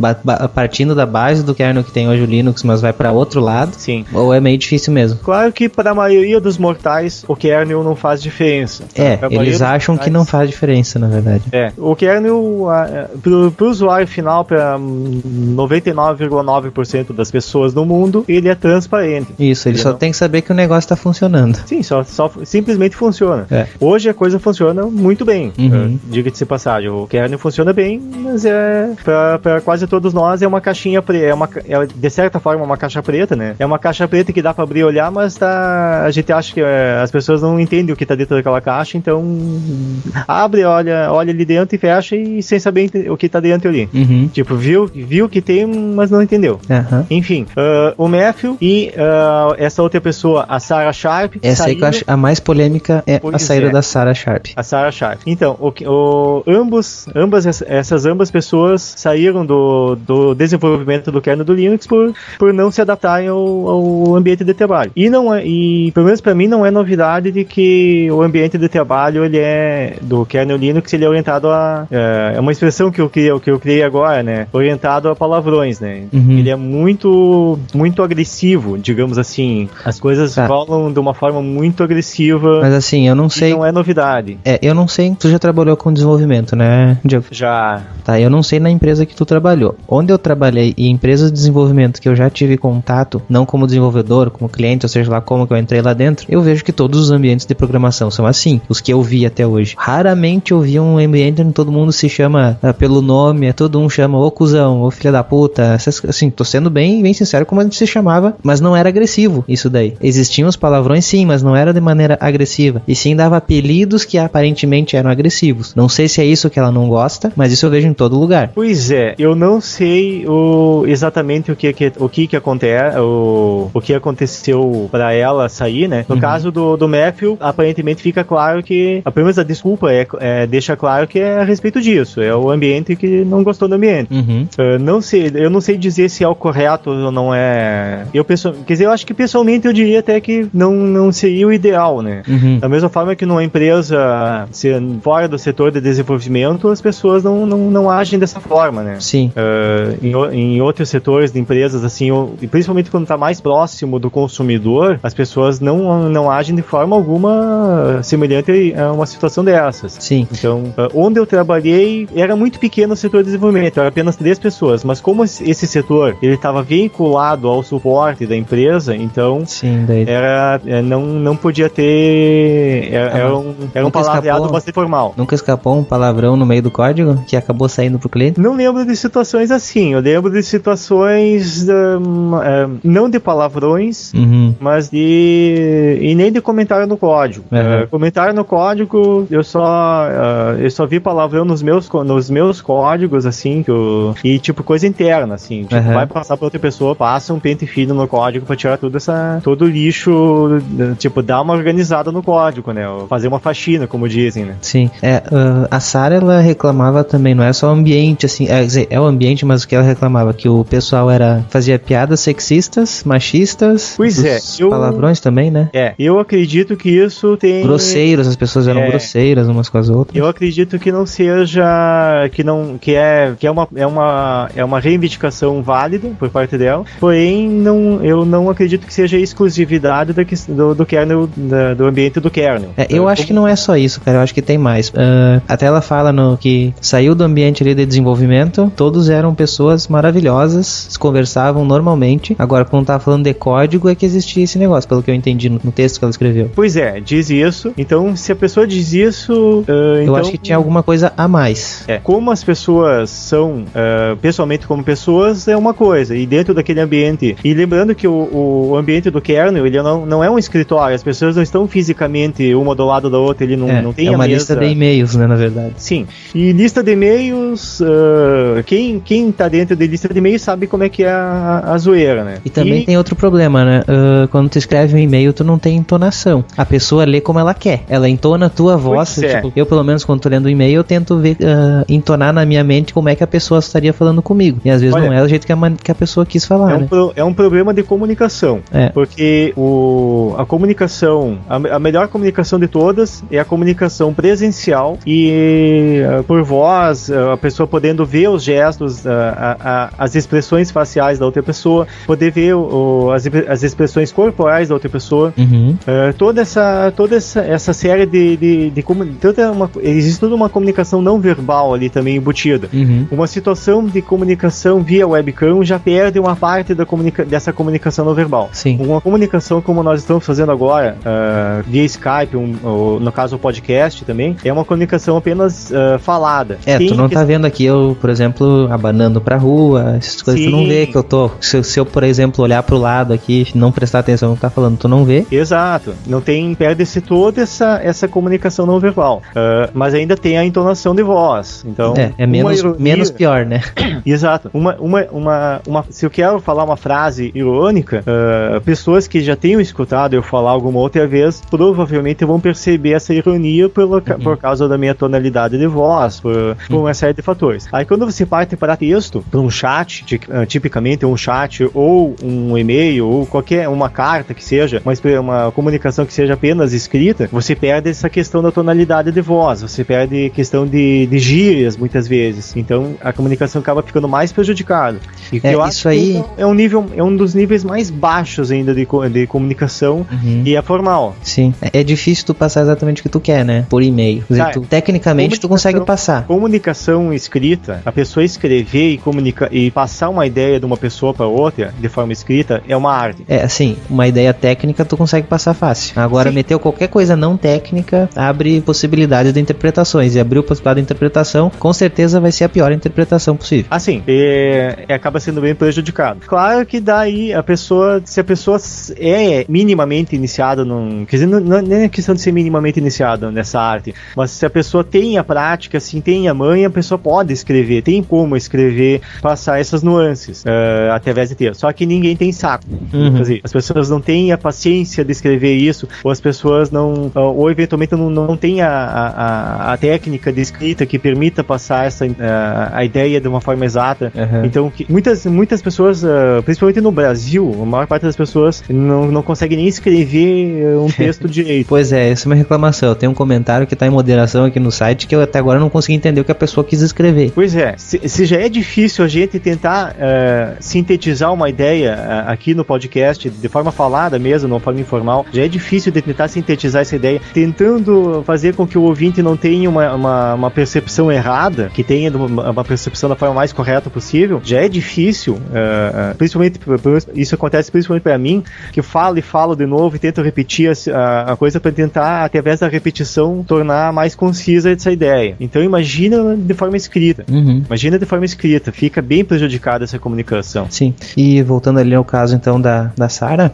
Speaker 3: partindo da base do kernel que tem hoje o Linux, mas vai pra outro lado.
Speaker 4: Sim.
Speaker 3: Ou é meio difícil mesmo.
Speaker 4: Claro que para a maioria dos mortais o kernel não faz diferença.
Speaker 3: Eles acham que não faz diferença, na verdade.
Speaker 4: O kernel, pro usuário final, para 99,9% das pessoas no mundo, ele é transparente.
Speaker 3: Isso, ele só tem que saber que o negócio tá funcionando.
Speaker 4: Sim, só simplesmente funciona. Hoje a coisa funciona muito bem. Diga-se de passagem, o kernel funciona bem, mas para quase todos nós é uma caixinha preta, de certa forma uma caixa preta, né? É uma caixa preta que dá para abrir e olhar, mas a gente acha que as pessoas não entendem o que tá dentro daquela caixa, então abre, olha ali dentro e fecha e sem saber o que tá dentro ali. Tipo, viu que tem, mas não entendeu. Enfim, o Matthew e essa outra pessoa, a Sarah Sharp.
Speaker 3: Essa aí que eu acho a mais polêmica é a saída da Sarah Sharp.
Speaker 4: A Sarah Sharp. Então, ambas pessoas saíram do desenvolvimento do kernel do Linux por não se adaptarem ao ambiente de trabalho. E pelo menos para mim não é novidade de que o ambiente de trabalho do kernel Linux, ele é orientado é uma expressão que eu criei agora, né? Orientado a palavrões, né? Ele é muito muito agressivo, digamos assim. As coisas rolam de uma forma muito agressiva.
Speaker 3: Mas assim, eu não sei.
Speaker 4: Não é novidade.
Speaker 3: Eu não sei. Tu já trabalhou com desenvolvimento, né, Diego?
Speaker 4: Já.
Speaker 3: Tá, eu não sei na empresa que tu trabalhou. Onde eu trabalhei e empresas de desenvolvimento que eu já tive contato, não como desenvolvedor, como cliente, ou seja lá como que eu entrei lá dentro, eu vejo que todos todos os ambientes de programação são assim, os que eu vi até hoje. Raramente eu vi um ambiente onde todo mundo se chama pelo nome, todo um chama ô cuzão, ô filha da puta, assim, tô sendo bem sincero como a gente se chamava, mas não era agressivo isso daí. Existiam os palavrões sim, mas não era de maneira agressiva, e sim dava apelidos que aparentemente eram agressivos. Não sei se é isso que ela não gosta, mas isso eu vejo em todo lugar.
Speaker 4: Pois é, eu não sei exatamente o que acontece, o que aconteceu pra ela sair, né? No caso do Matthew, aparentemente fica claro que, pelo menos a desculpa deixa claro que é a respeito disso, é o ambiente que não gostou do ambiente. Eu não sei dizer se é o correto ou não é. Quer dizer, eu acho que pessoalmente eu diria até que não seria o ideal, né? Da mesma forma que numa empresa fora do setor de desenvolvimento, as pessoas não agem dessa forma, né?
Speaker 3: Sim.
Speaker 4: Em outros setores de empresas, assim, e principalmente quando está mais próximo do consumidor, as pessoas não agem de forma alguma semelhante a uma situação dessas.
Speaker 3: Sim.
Speaker 4: Então, onde eu trabalhei, era muito pequeno o setor de desenvolvimento, era apenas 3 pessoas, mas como esse setor, ele estava vinculado ao suporte da empresa, então,
Speaker 3: sim, daí...
Speaker 4: não podia ter, era um palavreado bastante formal.
Speaker 3: Nunca escapou um palavrão no meio do código que acabou saindo pro cliente?
Speaker 4: Não lembro de situações assim, eu lembro de situações não de palavrões, mas e nem de comentário no código. Comentário no código, eu só vi palavrão nos meus códigos, assim, e tipo coisa interna, assim, tipo, vai passar pra outra pessoa, passa um pente fino no código pra tirar todo o lixo, tipo, dar uma organizada no código, né, fazer uma faxina, como dizem, né.
Speaker 3: Sim, a Sarah, ela reclamava também, não é só o ambiente, assim, é o ambiente, mas o que ela reclamava, que o pessoal fazia piadas sexistas, machistas, palavrões também, né.
Speaker 4: Eu acredito que isso tem...
Speaker 3: Grosseiros, as pessoas eram grosseiras umas com as outras.
Speaker 4: Eu acredito que não seja, que é uma reivindicação válida por parte dela, porém eu não acredito que seja exclusividade do kernel, do ambiente do kernel.
Speaker 3: Eu acho que não é só isso, cara, eu acho que tem mais. Até ela fala que saiu do ambiente ali de desenvolvimento, todos eram pessoas maravilhosas, conversavam normalmente, agora quando tava falando de código é que existia esse negócio, pelo que eu entendi no texto que ela escreveu.
Speaker 4: Pois é, diz isso, então se a pessoa diz isso...
Speaker 3: eu acho que tinha alguma coisa a mais.
Speaker 4: Como as pessoas são, pessoalmente como pessoas, é uma coisa, e dentro daquele ambiente, e lembrando que o ambiente do kernel, ele não é um escritório, as pessoas não estão fisicamente uma do lado da outra, ele não tem
Speaker 3: uma lista de e-mails, né, na verdade.
Speaker 4: Sim, e lista de e-mails, quem tá dentro de lista de e-mails sabe como é que é a zoeira, né?
Speaker 3: E também tem outro problema, né, quando tu escreve um e-mail, tu não tem entonação, a pessoa lê como ela quer, ela entona a tua voz, tipo, eu pelo menos quando tô lendo um e-mail, eu tento ver, entonar na minha mente como é que a pessoa estaria falando comigo, e às vezes não é do jeito que a pessoa quis falar, né?
Speaker 4: É um problema de comunicação, porque a comunicação, a melhor comunicação de todas é a comunicação presencial e por voz, a pessoa podendo ver os gestos, as expressões faciais da outra pessoa, poder ver as expressões corporais da outra pessoa, toda essa série existe toda uma comunicação não verbal ali também embutida. Uma situação de comunicação via webcam já perde uma parte dessa comunicação não verbal.
Speaker 3: Sim.
Speaker 4: Uma comunicação como nós estamos fazendo agora, via Skype, no caso o podcast também, é uma comunicação apenas falada.
Speaker 3: Tu não tá vendo aqui eu, por exemplo, abanando pra rua, essas coisas. Tu não vê que eu tô, se eu, por exemplo, olhar pro lado aqui, não prestar atenção no que tá falando, tu não vê.
Speaker 4: Exato. Perde-se toda essa comunicação não verbal. Mas ainda tem a entonação de voz. Então,
Speaker 3: menos pior, né?
Speaker 4: Exato. Se eu quero falar uma frase irônica, pessoas que já tenham escutado eu falar alguma outra vez, provavelmente vão perceber essa ironia por causa da minha tonalidade de voz, por uma série de fatores. Aí quando você parte para texto, para um chat, tipicamente um chat ou um e-mail ou uma carta que seja, uma comunicação que seja apenas escrita, você perde essa questão da tonalidade de voz, você perde a questão de gírias muitas vezes. Então a comunicação acaba ficando mais prejudicada. E eu acho que é um dos níveis mais baixos ainda de comunicação e é formal.
Speaker 3: Sim. É difícil tu passar exatamente o que tu quer, né? Por e-mail. Tecnicamente tu consegue passar.
Speaker 4: Comunicação escrita, a pessoa escrever e passar uma ideia de uma pessoa para outra de forma escrita é uma arte.
Speaker 3: Assim, uma ideia técnica tu consegue passar fácil. difícil. Agora, meteu qualquer coisa não técnica, abre possibilidades de interpretações. E abriu possibilidade de interpretação, com certeza vai ser a pior interpretação possível.
Speaker 4: Assim, acaba sendo bem prejudicado. Claro que daí se a pessoa é minimamente iniciada quer dizer, não é questão de ser minimamente iniciada nessa arte, mas se a pessoa tem a prática, assim, tem a manha, a pessoa pode escrever, tem como escrever, passar essas nuances através de texto. Só que ninguém tem saco. Quer dizer, as pessoas não têm a paciência de escrever isso, ou as pessoas não, ou eventualmente não têm a técnica de escrita que permita passar a ideia de uma forma exata. Então, muitas pessoas, principalmente no Brasil, a maior parte das pessoas não consegue nem escrever um texto direito.
Speaker 3: Pois é, essa é uma reclamação. Tem um comentário que está em moderação aqui no site que eu até agora não consegui entender o que a pessoa quis escrever.
Speaker 4: Pois é, se já é difícil a gente tentar sintetizar uma ideia aqui no podcast, de forma falada mesmo, de uma forma informal, já é difícil de tentar sintetizar essa ideia, tentando fazer com que o ouvinte não tenha uma percepção errada, que tenha uma percepção da forma mais correta possível, já é difícil, principalmente, isso acontece principalmente para mim, que falo e falo de novo e tento repetir a coisa para tentar, através da repetição, tornar mais concisa essa ideia. Então imagina de forma escrita. Imagina de forma escrita, fica bem prejudicada essa comunicação.
Speaker 3: Sim, e voltando ali ao caso então da Sarah,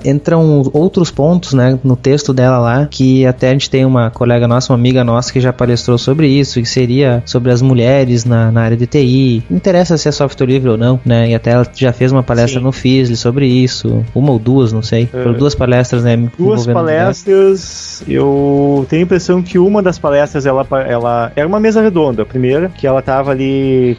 Speaker 3: entram outros pontos, né, no texto dela lá, que até a gente tem uma colega nossa, uma amiga nossa que já palestrou sobre isso, que seria sobre as mulheres na área de TI. Não interessa se é software livre ou não, né, e até ela já fez uma palestra no FISL sobre isso, uma ou duas, não sei, foram duas palestras, né.
Speaker 4: Duas palestras, eu tenho a impressão que uma das palestras ela era uma mesa redonda, a primeira, que ela estava ali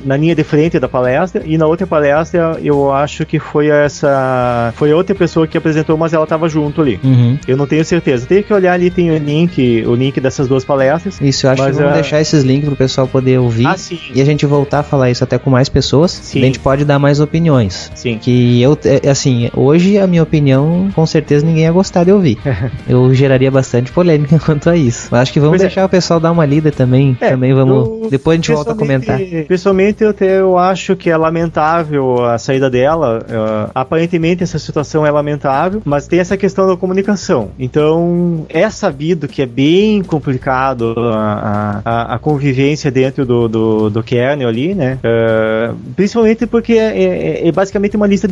Speaker 4: na linha de frente da palestra, e na outra palestra eu acho que foi a outra pessoa que apresentou, mas ela estava junto ali. Eu não tenho certeza, tenho que olhar ali, tem o link dessas duas palestras.
Speaker 3: Isso, eu acho que vamos deixar esses links pro pessoal poder ouvir, e a gente voltar a falar isso até com mais pessoas, a gente pode dar mais opiniões.
Speaker 4: Sim.
Speaker 3: Que assim, hoje a minha opinião, com certeza ninguém ia gostar de ouvir. Eu geraria bastante polêmica quanto a isso. Eu acho que vamos deixar o pessoal dar uma lida também. Também vamos. Depois a gente volta a comentar.
Speaker 4: Pessoalmente, eu acho que é lamentável a saída dela. Aparentemente, essa situação é lamentável, mas tem essa questão da comunicação. Então, é sabido que é bem complicado a convivência dentro do kernel ali, né? Principalmente porque é basicamente uma lista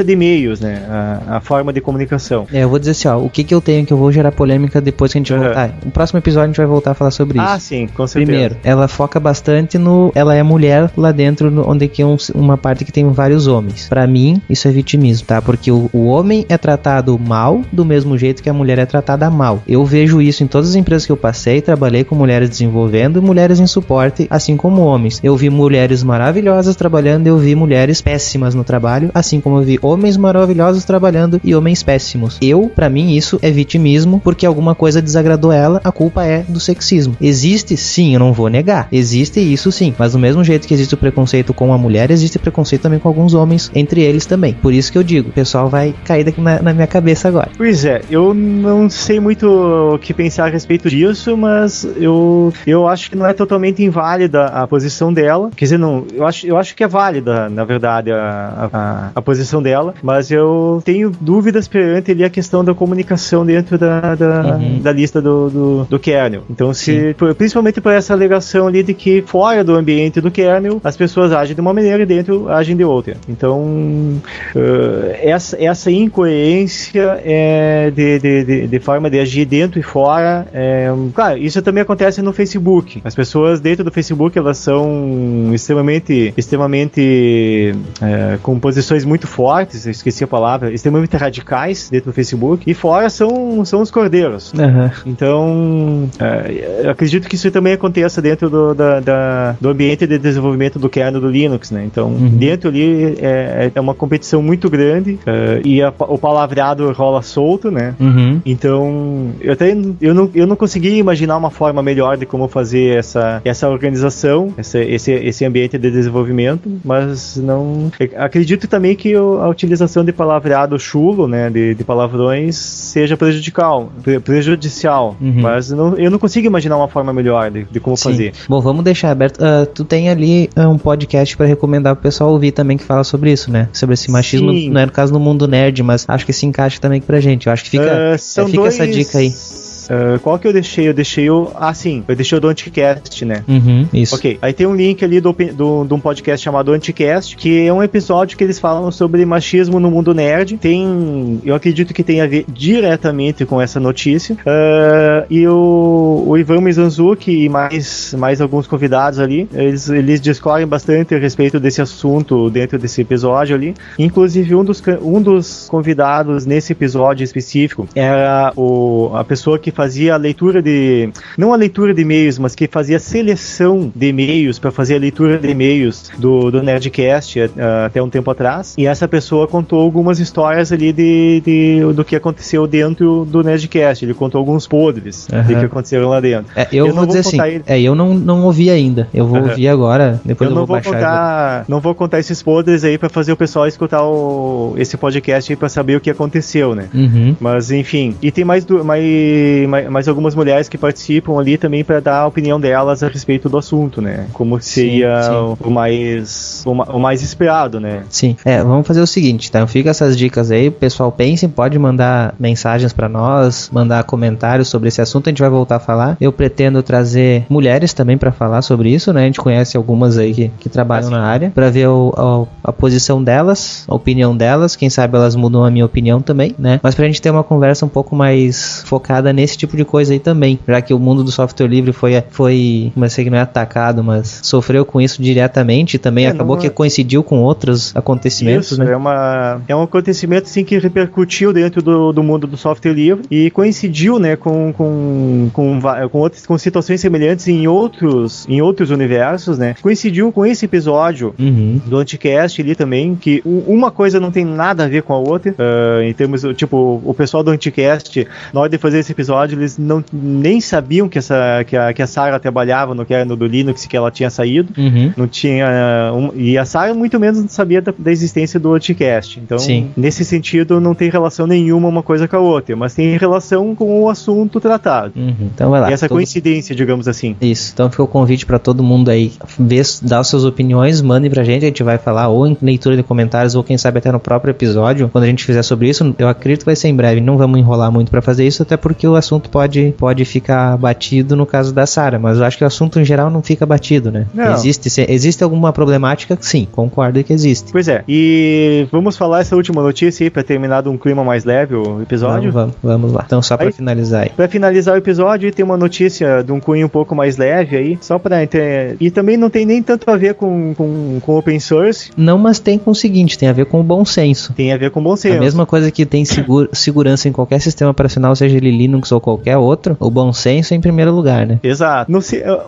Speaker 4: de e-mails, né? A forma de comunicação.
Speaker 3: Eu vou dizer assim, o que eu tenho que eu vou gerar polêmica depois que a gente voltar. No próximo episódio a gente vai voltar a falar sobre isso.
Speaker 4: Sim, com certeza.
Speaker 3: Primeiro, ela foca bastante ela é mulher lá dentro, onde que uma parte que tem vários homens. Pra mim, isso é vitimismo, tá? Porque o homem é tratado mal do mesmo jeito que a mulher é tratada mal. Eu vejo isso em todas as empresas que eu passei, trabalhei com mulheres desenvolvendo e mulheres em suporte, assim como homens. Eu vi mulheres maravilhosas trabalhando, eu vi mulheres péssimas no trabalho, assim como eu vi homens maravilhosos trabalhando e homens péssimos. Pra mim, isso é vitimismo, porque alguma coisa desagradou ela, a culpa é do sexismo. Existe? Sim, eu não vou negar. Existe isso sim, mas do mesmo jeito que existe o preconceito com a mulher, existe preconceito também com alguns homens, entre eles também. Por isso que eu digo, o pessoal vai cair daqui na minha cabeça agora.
Speaker 4: Pois é, eu não sei muito o que pensar a respeito disso, mas eu acho que não é totalmente inválida a posição dela. Quer dizer, não, eu acho que é válida, na verdade, a posição dela, mas eu tenho dúvidas perante ali a questão da comunicação dentro da lista do kernel. Então, principalmente por essa alegação ali de que fora do ambiente do kernel, as pessoas agem de uma maneira e dentro agem de outra. Então, essa incoerência de forma de agir dentro e fora, claro, isso também acontece no Facebook. As pessoas dentro do Facebook, elas são extremamente com posições muito fortes, eu esqueci a palavra, extremamente radicais dentro do Facebook, e fora são os cordeiros. Então, eu acredito que isso também aconteça dentro do ambiente de desenvolvimento do kernel do Linux, né? Então, dentro ali é uma competição muito grande, e o palavreado rola solto, né? Então, eu não consegui imaginar uma forma melhor de como fazer essa organização, esse ambiente de desenvolvimento, mas não... Acredito também que a utilização de palavreado chulo, né, de palavrões, seja prejudicial, mas eu não consigo imaginar uma forma melhor de como fazer.
Speaker 3: Bom, vamos deixar aberto. Tu tem ali um podcast para recomendar pro pessoal ouvir também, que fala sobre isso, né? Sobre esse machismo, não é no caso no mundo nerd, mas acho que assim, encaixe também aqui pra gente. Eu acho que fica essa dica aí.
Speaker 4: Qual que eu deixei? Eu deixei o do Anticast, né?
Speaker 3: Isso.
Speaker 4: Ok, aí tem um link ali de um podcast chamado Anticast, que é um episódio que eles falam sobre machismo no mundo nerd. Eu acredito que tem a ver diretamente com essa notícia. E o Ivan Mizanzuki e mais alguns convidados ali, eles discorrem bastante a respeito desse assunto dentro desse episódio ali. Inclusive, um dos convidados nesse episódio específico era a pessoa que fazia a leitura não a leitura de e-mails, mas que fazia a seleção de e-mails para fazer a leitura de e-mails do Nerdcast até um tempo atrás, e essa pessoa contou algumas histórias ali do que aconteceu dentro do Nerdcast. Ele contou alguns podres de que aconteceram lá dentro.
Speaker 3: Eu vou dizer assim, eu não ouvi ainda, eu vou ouvir agora, depois eu vou baixar.
Speaker 4: Não vou contar esses podres aí para fazer o pessoal escutar esse podcast aí para saber o que aconteceu, né? Mas enfim, e tem mais algumas mulheres que participam ali também para dar a opinião delas a respeito do assunto, né? Como seria o mais esperado, né?
Speaker 3: Sim. Vamos fazer o seguinte, tá? Fica essas dicas aí, o pessoal pense, pode mandar mensagens para nós, mandar comentários sobre esse assunto, a gente vai voltar a falar. Eu pretendo trazer mulheres também para falar sobre isso, né? A gente conhece algumas aí que trabalham na área, para ver a posição delas, a opinião delas, quem sabe elas mudam a minha opinião também, né? Mas pra gente ter uma conversa um pouco mais focada nesse tipo de coisa aí também, já que o mundo do software livre foi como eu sei que não é atacado, mas sofreu com isso diretamente e também acabou que coincidiu com outros acontecimentos,
Speaker 4: isso,
Speaker 3: né?
Speaker 4: É um acontecimento assim que repercutiu dentro do mundo do software livre e coincidiu, né, com situações semelhantes em outros universos, né? Coincidiu com esse episódio do Anticast ali também, que uma coisa não tem nada a ver com a outra, em termos, tipo, o pessoal do Anticast, na hora de fazer esse episódio, eles nem sabiam que a Sarah trabalhava no kernel do Linux, que ela tinha saído, não tinha, e a Sarah muito menos não sabia da existência do Anticast. Então, nesse sentido, não tem relação nenhuma uma coisa com a outra, mas tem relação com o assunto tratado.
Speaker 3: Então vai lá.
Speaker 4: E essa coincidência, digamos assim.
Speaker 3: Isso, então fica o convite para todo mundo aí dar as suas opiniões, mandem pra gente, a gente vai falar ou em leitura de comentários ou quem sabe até no próprio episódio, quando a gente fizer sobre isso. Eu acredito que vai ser em breve, não vamos enrolar muito para fazer isso, até porque o assunto pode ficar batido no caso da Sarah, mas eu acho que o assunto em geral não fica batido, né? Não. Existe alguma problemática? Sim, concordo que existe.
Speaker 4: Pois é, e vamos falar essa última notícia aí pra terminar de um clima mais leve o episódio?
Speaker 3: Vamos lá. Então só pra finalizar aí.
Speaker 4: Pra finalizar o episódio, tem uma notícia de um cunho um pouco mais leve aí, só pra entender. E também não tem nem tanto a ver com open source.
Speaker 3: Não, mas tem com o seguinte, tem a ver com o bom senso.
Speaker 4: Tem a ver com o bom senso.
Speaker 3: A mesma coisa que tem segurança em qualquer sistema operacional, seja ele Linux ou qualquer outro, o bom senso é em primeiro lugar, né?
Speaker 4: Exato.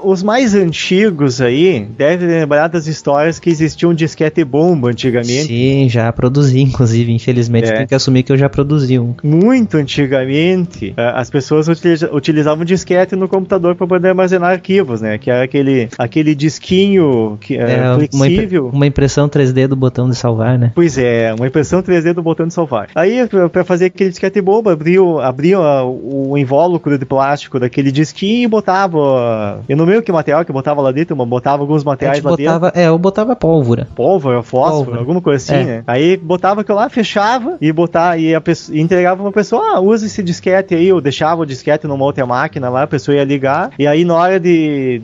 Speaker 4: Os mais antigos aí devem lembrar das histórias que existiam um disquete bomba antigamente.
Speaker 3: Sim, já produzi, inclusive, infelizmente tem que assumir que eu já produzi um.
Speaker 4: Muito antigamente, as pessoas utilizavam disquete no computador para poder armazenar arquivos, né? Que era aquele disquinho flexível.
Speaker 3: Uma impressão 3D do botão de salvar, né?
Speaker 4: Pois é, uma impressão 3D do botão de salvar. Aí, para fazer aquele disquete bomba, abria o invólucro de plástico daquele disquinho e botava... Eu não lembro que material que botava lá dentro, mas botava alguns materiais lá dentro.
Speaker 3: Eu botava pólvora.
Speaker 4: Pólvora, fósforo, alguma coisa assim, né? Aí botava aquilo lá, fechava e entregava pra uma pessoa, usa esse disquete aí, ou deixava o disquete numa outra máquina lá, a pessoa ia ligar, e aí na hora de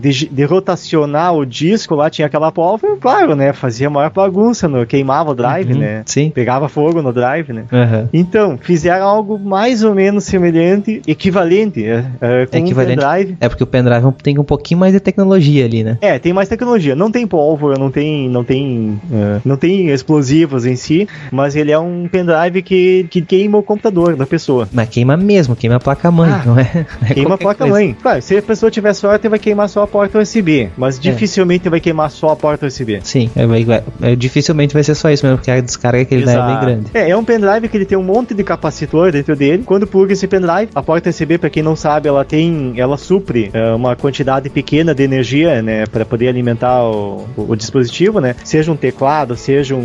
Speaker 4: rotacionar o disco lá, tinha aquela pólvora, claro, né? Fazia a maior bagunça, queimava o drive, né?
Speaker 3: Sim.
Speaker 4: Pegava fogo no drive, né? Então, fizeram algo mais ou menos semelhante, equivalente com o pendrive.
Speaker 3: É porque o pendrive tem um pouquinho mais de tecnologia ali, né?
Speaker 4: Tem mais tecnologia. Não tem pólvora, não tem explosivos em si, mas ele é um pendrive que queima o computador da pessoa.
Speaker 3: Mas queima mesmo, queima a placa-mãe, não é?
Speaker 4: Queima a placa-mãe. Claro, se a pessoa tiver sorte, vai queimar só a porta USB, mas dificilmente vai queimar só a porta USB.
Speaker 3: Sim, dificilmente vai ser só isso mesmo, porque a descarga que ele dá é bem grande.
Speaker 4: É um pendrive que ele tem um monte de capacitor dentro dele. Quando pluga esse pendrive, a porta USB, para quem não sabe, ela supre uma quantidade pequena de energia, né, para poder alimentar o dispositivo, né, seja um teclado, seja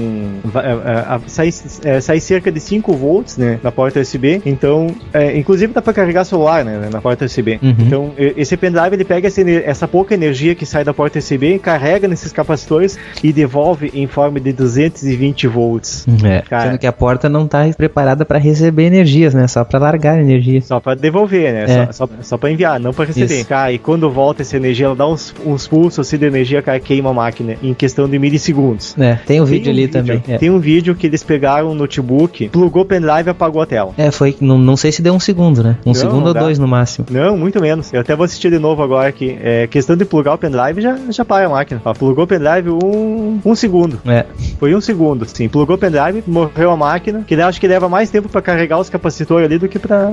Speaker 4: sai cerca de 5 volts, né, na porta USB, então, inclusive dá para carregar celular, né, na porta USB. Então, esse pendrive, ele pega essa pouca energia que sai da porta USB, carrega nesses capacitores e devolve em forma de 220 volts.
Speaker 3: Sendo que a porta não está preparada para receber energias, né, só para largar energia.
Speaker 4: Só para devolver, né, só para enviar, não para receber.
Speaker 3: Isso.
Speaker 4: Cara, e quando volta essa energia, ela dá uns pulsos assim de energia, cara, queima a máquina em questão de milissegundos.
Speaker 3: Tem um vídeo ali também.
Speaker 4: Tem um vídeo que eles pegaram um notebook, plugou o pendrive e apagou a tela.
Speaker 3: Foi, não sei se deu um segundo, né? Segundo ou 2 no máximo.
Speaker 4: Não, muito menos. Eu até vou assistir de novo agora aqui. Questão de plugar o pendrive, já para a máquina. Plugou o pendrive um segundo. Foi 1 segundo, sim. Plugou o pendrive, morreu a máquina, que eu acho que leva mais tempo pra carregar os capacitores ali do que pra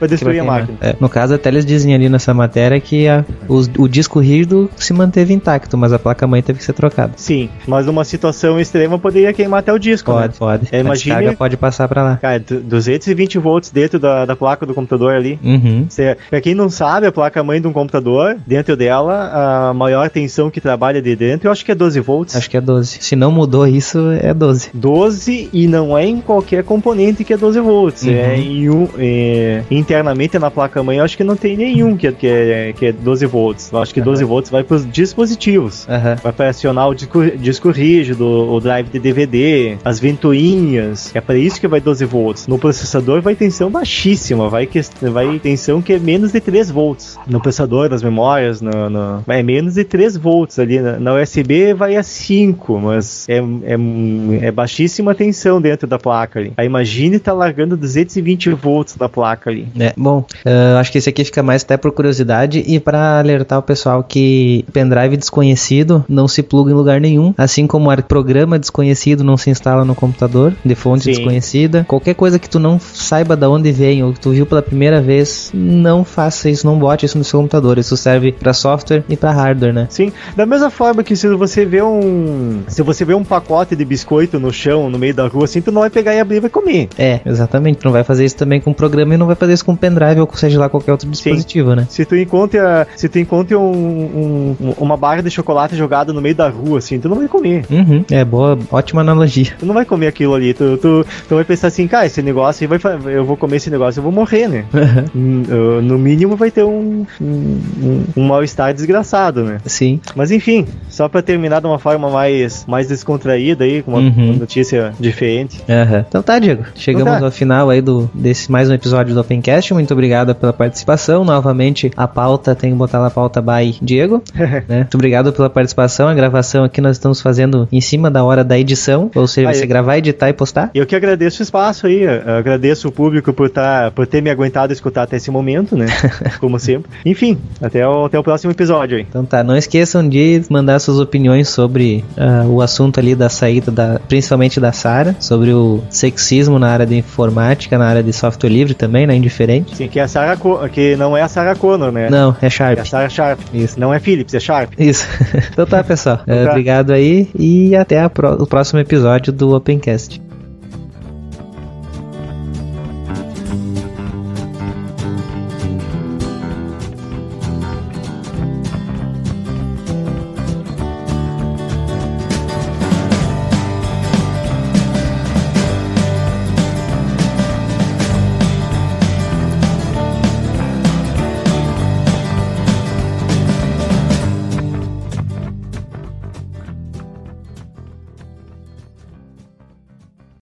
Speaker 4: destruir a máquina.
Speaker 3: No caso, até eles dizem ali nessa matéria que o disco rígido se manteve intacto, mas a placa-mãe teve que ser trocada.
Speaker 4: Sim, mas numa situação extrema poderia queimar até o disco,
Speaker 3: Pode. A
Speaker 4: imagine,
Speaker 3: descarga pode passar pra lá.
Speaker 4: Cara, 220 volts dentro da placa do computador ali. Pra quem não sabe, a placa-mãe de um computador, dentro dela, a maior tensão que trabalha de dentro, eu acho que é 12 volts.
Speaker 3: Acho que é 12. Se não mudou isso, é 12.
Speaker 4: 12, e não é em qualquer componente que é 12 volts. Internamente na placa-mãe, eu acho que não tem nenhum que é 12 volts. Eu acho que 12 volts vai para os dispositivos. Vai para acionar o disco rígido, o drive de DVD, as ventoinhas. É para isso que vai 12 volts. No processador vai tensão baixíssima, vai tensão que é menos de 3 volts. No processador, nas memórias, é menos de 3 volts ali. Na USB vai a 5, mas é baixíssima tensão dentro da placa ali. Aí imagine tá largando 220 volts da placa ali.
Speaker 3: Bom, acho que esse aqui fica mais até por curiosidade e para alertar o pessoal que pendrive desconhecido não se pluga em lugar nenhum, assim como programa desconhecido não se instala no computador, de fonte desconhecida. Qualquer coisa que tu não saiba de onde vem ou que tu viu pela primeira vez, não faça isso, não bote isso no seu computador. Isso serve para software e para hardware, né?
Speaker 4: Sim, da mesma forma que se você vê um pacote de biscoito no chão, no meio da rua, assim, tu não vai pegar e abrir e vai comer.
Speaker 3: Exatamente. Tu não vai fazer isso também com o programa e não vai fazer isso com pendrive ou seja lá qualquer outro dispositivo, né?
Speaker 4: Se tu encontra uma barra de chocolate jogada no meio da rua, assim, tu não vai comer.
Speaker 3: Boa, ótima analogia.
Speaker 4: Tu não vai comer aquilo ali, tu vai pensar assim, cara, esse negócio aí eu vou comer esse negócio, eu vou morrer, né? No mínimo vai ter um mal-estar desgraçado, né?
Speaker 3: Sim.
Speaker 4: Mas enfim, só pra terminar de uma forma mais descontraída aí, com uma notícia diferente.
Speaker 3: Então tá, Diego. Chegamos ao final aí desse mais um episódio do Opencast. Muito obrigado pela participação. Novamente, a pauta, tem que botar na pauta by Diego. Muito obrigado pela participação. A gravação aqui nós estamos fazendo em cima da hora da edição, ou seja, você gravar, editar e postar.
Speaker 4: Eu que agradeço o espaço aí, agradeço o público por ter me aguentado escutar até esse momento, né? Como sempre. Enfim, até o próximo episódio aí.
Speaker 3: Então tá, não esqueçam de mandar suas opiniões sobre o assunto ali da saída, principalmente da Sarah, sobre o sexismo na área de informática, na área de software livre também, né? Indiferente.
Speaker 4: Sim, que não é a Sarah Connor, né?
Speaker 3: Não, é Sharp.
Speaker 4: É a Sarah Sharp.
Speaker 3: Isso.
Speaker 4: Não é Philips, é Sharp.
Speaker 3: Isso. Então tá, pessoal. Obrigado aí e até o próximo episódio do Opencast.